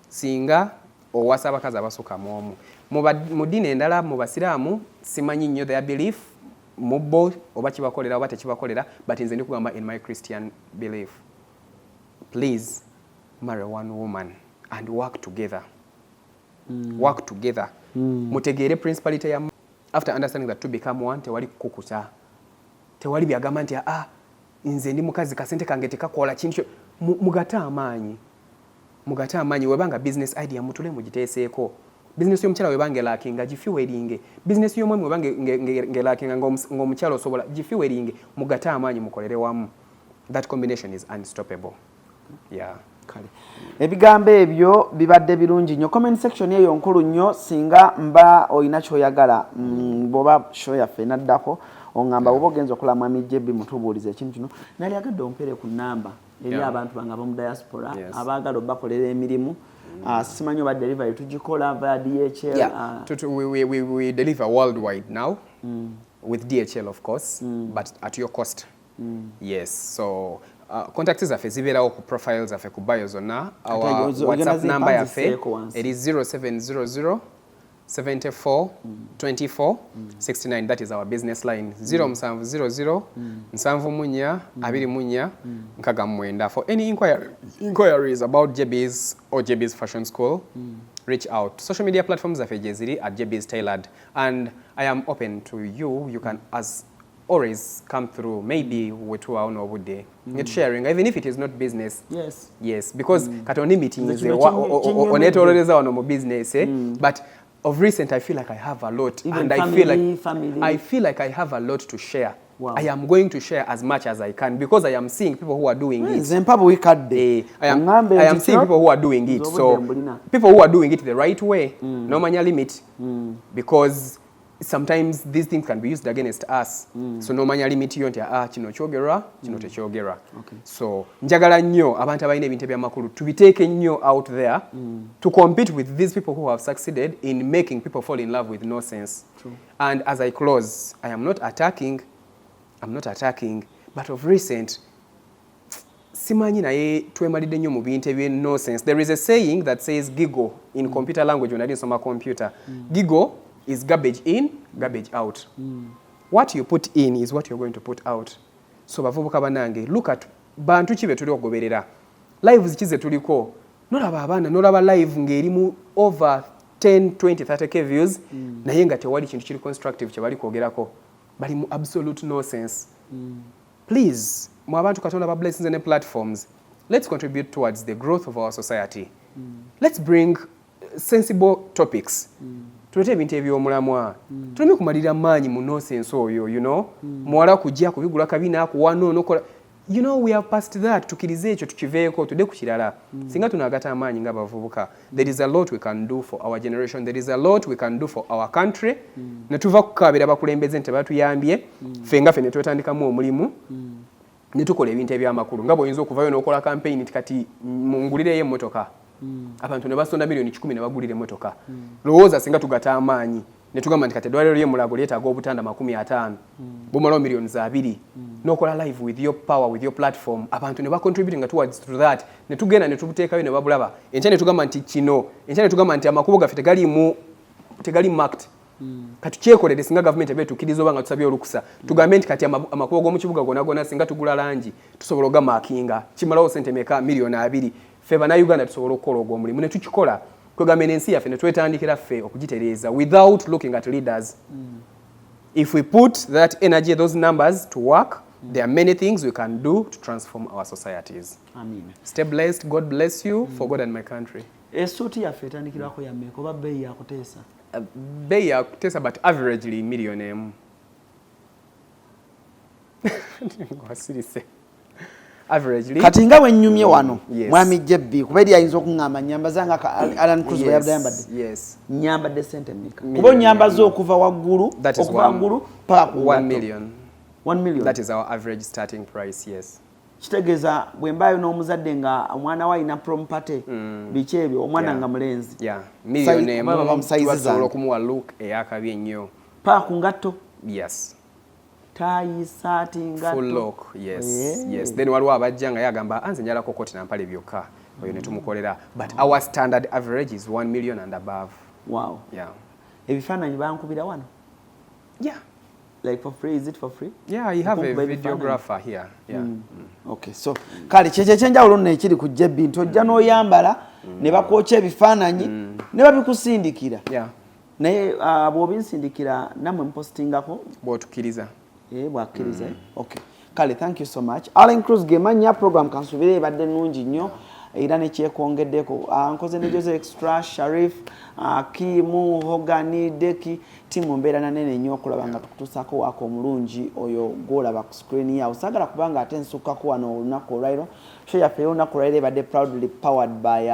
Singa owasa abakazi abasuka mu omu. Mu ddiini endala mu basiraamu simanyi nnyo their belief mu bo oba kibakolera oba tekibakolera, but nze ndikugamba in my Christian belief. Please marry one woman and work together. Work together. Mutegeere principality ya after understanding that to become one tewali kukukuta. Tewali byagamba nti nze ndi mukazi kasente kange tekakola kintu mugata amaanyi. Mugata amaanyi webanga business idea mutule mugiteeseeko. Business y'omukyala webange laakinga gifiweringe. Business y'omwami webange ngelaakinga ng'omukyala osobola gifiweringe mugata amaanyi mukolere wamu. That combination is unstoppable. Yeah. Kale. Ebigambo ebyo bibadde birungi nnyo. Comment section eyo nkulu nnyo singa mba oyina kyoyagala boba show yaffe naddako ongamba bwoba ogenza okola mwami Jebi mutubuulize ekintu kino. Nali agadde ompere ku namba eri abantu bange ab'omu diaspora abaagala obakolera emirimu. Simanyi oba delivery tugikola via DHL. Yeah. We deliver worldwide now with DHL of course, but at your cost. Yes. So contact zaffe zibeerawo ku profiles zaffe ku bio zonna. Our WhatsApp number yaffe it is 0700 74 24 69. That is our business line. 0700 74 24 69. For any inquiries about JB's or JB's Fashion School, reach out. Social media platforms are at JB's Tailored, and I am open to you. You can as always come through. Maybe with one or would day get sharing, even if it is not business. Yes, because katoni meetings on it already on my business, but of recent I feel like I have a lot, even and I feel like I have a lot to share. Wow. I am going to share as much as I can because I am seeing people who are doing it. I am seeing people who are doing it. So people who are doing it the right way, no manual limit, because sometimes these things can be used against us. So no manual limit yonti kino kyogera kino tekyogera. So njagala nnyo abantu abalina ebintu ebyamakulu tubiteeke nnyo out there to compete with these people who have succeeded in making people fall in love with no sense. And as I close, I am not attacking, but of recent simanyi naye twemalidde nnyo mu bintu ebye no sense. There is a saying that says giggle in computer language when I did some computer. Giggle is garbage in, garbage out. What you put in is what you're going to put out. So bavubuka banange, look at bantu kibe tuli okugoberera. Live zikize tuliko. Nolaba abaana, nolaba live ng'erimu over 10, 20, 30k views. Naye nga tewali kintu kiri constructive kye bali kwogerako. Bali mu absolute no sense. Please, mu abantu Katonda ba blessings and platforms, let's contribute towards the growth of our society. Let's bring sensible topics. Tulete ebintu eby'omulamwa. Tuleme kumalira maanyi mu no sense oyo, you know. Muwala kujja kubigula kabina akuwano nokola. You know, we have passed that. Tukirize ekyo tukiveeko tudde ku kirala. Singa tunagata amaanyi nga bavubuka. There is a lot we can do for our generation. There is a lot we can do for our country. Ne tuva kukabira bakulembeze nti batuyambye. Fenga fene twetandikamu omulimu. Ne tukola ebintu ebyamakulu. Nga bw'oyinza okuvayo n'okola campaign kati mungulireyo emmotoka. Abantu ne basonda milioni 10 ne bagulira emmotoka. Lowooza singa tugata amaanyi. Ne tugamba nti kati eddwaliro ly'emulago lyetaaga obutanda 50. Bumalawo milioni 2. N'okola live with your power, with your platform. Abantu ne bacontributing towards to that. Ne tugenda ne tubuteekayo ne babulaba. Enkya ne tugamba nti kino. Enkya ne tugamba nti amakubo gaffe tegali marked. Kati kyekolere singa government ebeetukkiriza oba nga tusabye olukusa. Tugambe nti kati amakubo g'omu kibuga gonna singa tugula langi tusobola ogamakinga. Kimalawo sente meka milioni 2. Ffe bannayuganda tusobola okukola ogwo omulimu ne tukikola. Kwegamba ensi yaffe ne twetandikira ffe okugitereeza without looking at leaders. If we put that energy, those numbers to work, There are many things we can do to transform our societies. Amen. Stay blessed. God bless you for God and my country. Esuti ya fetandikirako ya meko ba bei ya kutesa. Bei ya kutesa but averagely million averagely kati nga wennyumye wano mwami Jebbi kubedi ayinza okungamba nyamba zanga ALLANCRUZ yabadde nyamba de sente mika kubo nyamba zo okuva waggulu okuva waggulu paka 1 million. 1 million. That is our average starting price, yes. Kitegeza bwembayo n'omuzadde nga omwana wa ina prompate bichebyo omwana nga mulenzi million bamusayiziza okumuwa look eyakabye nnyo paka ku ngatto tie sati ngatto full look yes then waliwo abajja nga yagamba anze njala ko koti na mpale byokka oyo ne tumukolera but our standard average is 1 million and above. Wow. Ebifaananyi bankubira wano like for free? Is it for free? Yeah, you have a videographer here. Okay, so kale cheche chenjawulo nne ekiri ku Jebbi ntojja n'oyambala ne bakwocha ebifaananyi ne babikusindikira naye bw'obinsindikira namwe mpostingako bw'otukkiriza bw'akkiriza okay kale thank you so much. ALLANCRUZ gemanya program kansubire ebadde nnungi nnyo era ne kyekongeddeko nkoze ne Jose Extra Sharif Kimu Hogani Deki timu mbeera nanene nnyo okulaba nga tukutuusako wako omulungi oyo gwolaba ku screen yawo sagala kubanga ate nsukkako wano olunaku olwairo show yaffe y'olunaku olwairo ebadde proudly powered by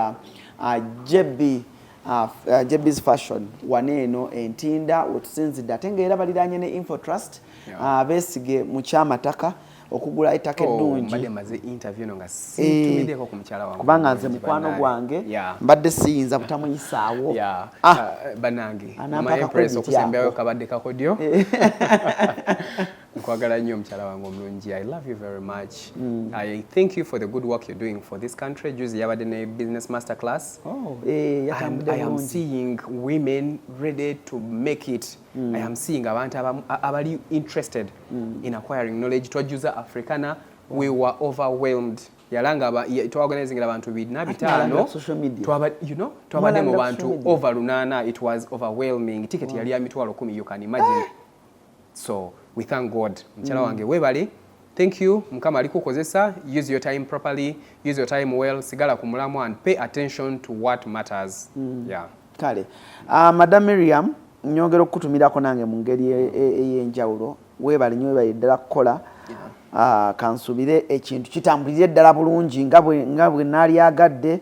Jebbi's Fashion waneeno entinda wetusinzidde ate ng'era baliraanye ne Info Trust beesige mu kyamataka okugula ettaka eddungi mbadde maze interview no nga sintumiddeko ku mukyala wange kubanga nze mukwano gwange mbadde siyinza butamuyisaawo banange mama Empress okusembayo kabadde kakodyo nkwagala nnyo mukyala wange omulungi. I love you very much. I thank you for the good work you're doing for this country. Juzi yabadde ne business master class. I am seeing women ready to make it. I am seeing abantu abali interested in acquiring knowledge. Twajuza Africana, we were overwhelmed. Yalanga to organizing abantu bidna bitano social media. Twabadde mu bantu over lunana. It was overwhelming. Ticket yali ya mitwalo 10, you can imagine. So we thank God. Mchala wange webali. Thank you. Mukama alikukozesa. Use your time properly. Use your time well. Sigala kumulamu and pay attention to what matters. Kale. Madam Miriam, nyongera okutumirako nange mu ngeri ey'enjawulo. Webali nnyo webali ddala kukola. Kansubire ekintu kitambulire ddala bulungi nga bwe naali agadde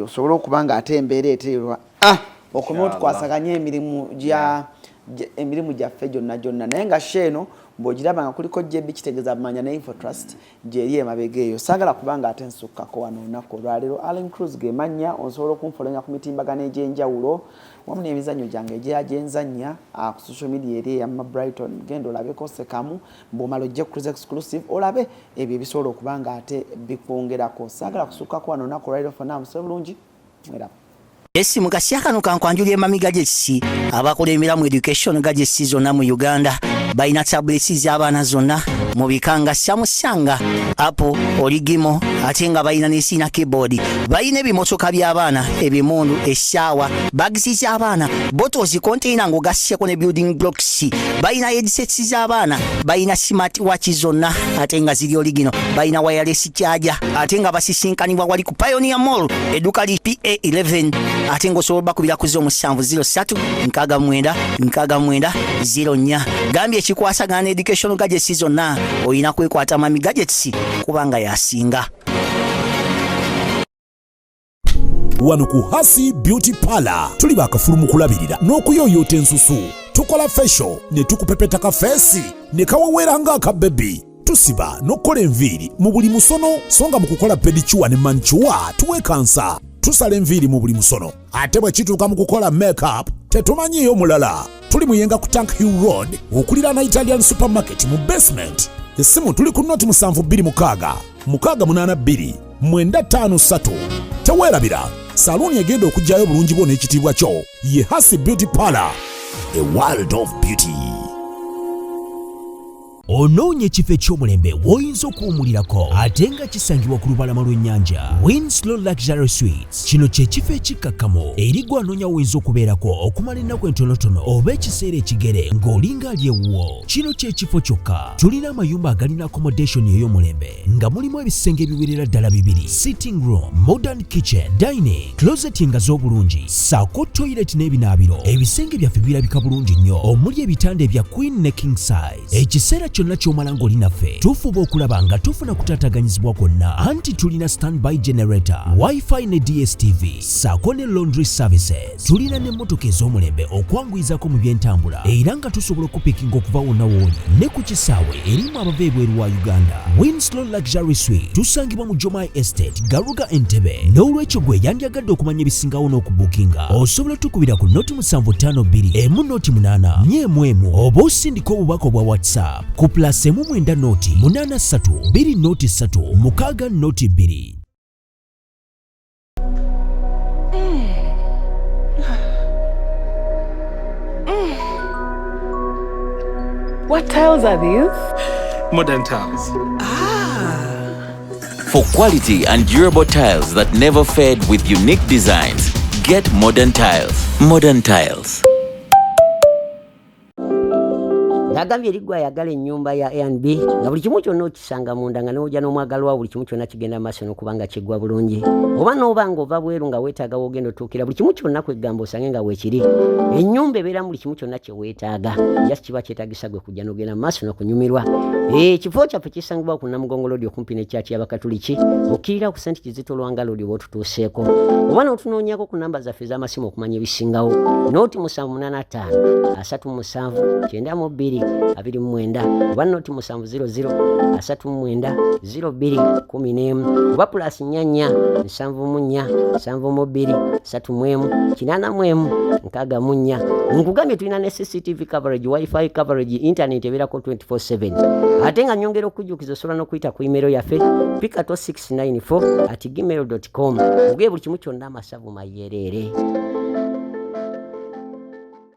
osobola okuba nga ate embeera eteerwa okomye otukwasaganya emirimu gyaffe gyonna naye nga sheeno bw'ogiraba nga kuliko Jebbi kitegeeza bamanya ne Info Trust gyeri emabega eyo saagala kubanga ate nsukkako wano olunaku olwaleero. ALLANCRUZ gemanya osobola okunfolenya ku mitimbagano egy'enjawulo wamu n'emizannyo gyange egyagenzanya ku social media eri eyamma Brighton genda olabeko sekamu bw'omala ojje CRUZ exclusive olabe ebyo ebisobola okuba nga ate bikwongerako. Saagala kusukkako wano olunaku olwaleero fonna musole bulungi mwerapo. Esimu kasiyakano kankwanjulye mami gadgetsi abakola emiramu education gadgetsi zonna mu Uganda balina tablets z'abaana zonna mu bikanga samusanga apo oligimo ate nga balina n'esina keyboard balina ebimotoka by'abaana ebimundu essaawa bagisi z'abaana bottles container ng'ogasseko ne building blocks balina headsets z'abaana balina smart watch zonna ate nga ziri oligino balina wireless charger ate nga basisinkanibwa wali ku Pioneer Mall edduka li PA11 ate ng'osobola bakubira ku 0703-69-69-04 gambye ekikwasagana ne education gadgets zonna oyina kwekwata mami gadgets kubanga yasinga. Wano ku Hasi Beauty Parlor tuli bakafulu mu kulabirira n'okuyoyota ensusu tukola facial ne tukupepeta ka face ne kawawera nga aka baby tusiba n'okola enviiri mu buli musono songa mu kukola pedicure ne manicure tuwekansa tusala enviiri mu buli musono ate bwe kituuka mu kukola makeup tetumanyiyo mulala. Tuli muyenga ku Tank Hill Road okulira na Italian supermarket mu basement. Esimu tuli ku noti 728682 teweerabira saluni egenda okujjayo bulungi bwo n'ekitiibwa kyo ye Hasi Beauty Parlor, a world of beauty. onoonye ekifo eky'omulembe w'oyinza okuwumulirako ate nga kisangibwa ku lubalama lw'ennyanja. Winslow Luxury Suites kino kye kifo ekikkakkamu eri gwe anoonya w'oyinza okubeerako okumala ennaku entonotono oba ekiseera ekigere ng'olinga ali ewuwo. Kino kye kifo kyokka. Tulina amayumba agalina accommodation ey'omulembe nga mulimu ebisenge ebiwerera ddala 2, sitting room, modern kitchen, dining, closet nga z'obulungi, ssaako toilet n'ebinaabiro. Ebisenge byaffe birabika bulungi nnyo omuli ebitanda ebya queen ne king size. Ekiseera kyonna ky'omala ng'oli naffe tufuba okulaba nga tufuna kutaataganyizibwa kwonna, anti tulina standby generator, wifi ne DSTV ssaako ne laundry services. Tulina n'emmotoka ez'omulembe okwanguyizako mu by'entambula era nga tusobola okupikinga okuva wonna w'oli ne ku kisaawe erimu abava ebweru wa Uganda. Winslow Luxury Suite tusangibwa mu Jomai Estate, Garuga, Entebbe. N'olwekyo gwe yandyagadde okumanya ebisingawo n'okubuukinga osobola tukubira ku noti 752 emu noti 8 nyemu oba osindika obubaka obwa WhatsApp ku +9 noti 83 2 noti 3 6 noti 2. What tiles are these? Modern tiles. For quality and durable tiles that never fade with unique designs, get Modern Tiles. Modern Tiles. Nagambye eri gwe ayagala ennyumba ya A&B nga buli kimu kyonna okisanga munda nga n'ojja n'omwagalwa buli kimu kyonna kigenda maaso n'okubanga kiggwa bulungi. Oba n'oba ng'ova bweru nga weetaaga w'ogenda otuukira buli kimu kyonna kwegamba osange nga weekiri. Ennyumba ebeeramu buli kimu kyonna kye weetaaga. Just kiba kyetaagisa gwe kujja n'ogenda maaso n'okunyumirwa. Ekifo kyaffe kisangibwa ku Namugongo Road okumpi ne Church y'Abakatuliki. Okkirira ku St. Kizito Lwanga Road oba otutuuseeko. Oba n'otunoonyako ku namba zaffe ez'amasimu okumanya ebisingawo. Noti 785 37 92 29 oba noti 700 39 02 11 oba plus 4 74 72 31 81 64. Nkugambye tulina ne CCTV coverage, wifi coverage, internet ebeerako 24/7. Ate nga nyongera okujjukiza osobola n'okuyita ku email yaffe pikato694@gmail.com. Ogeye buli kimu kyonna amasavu mayerere.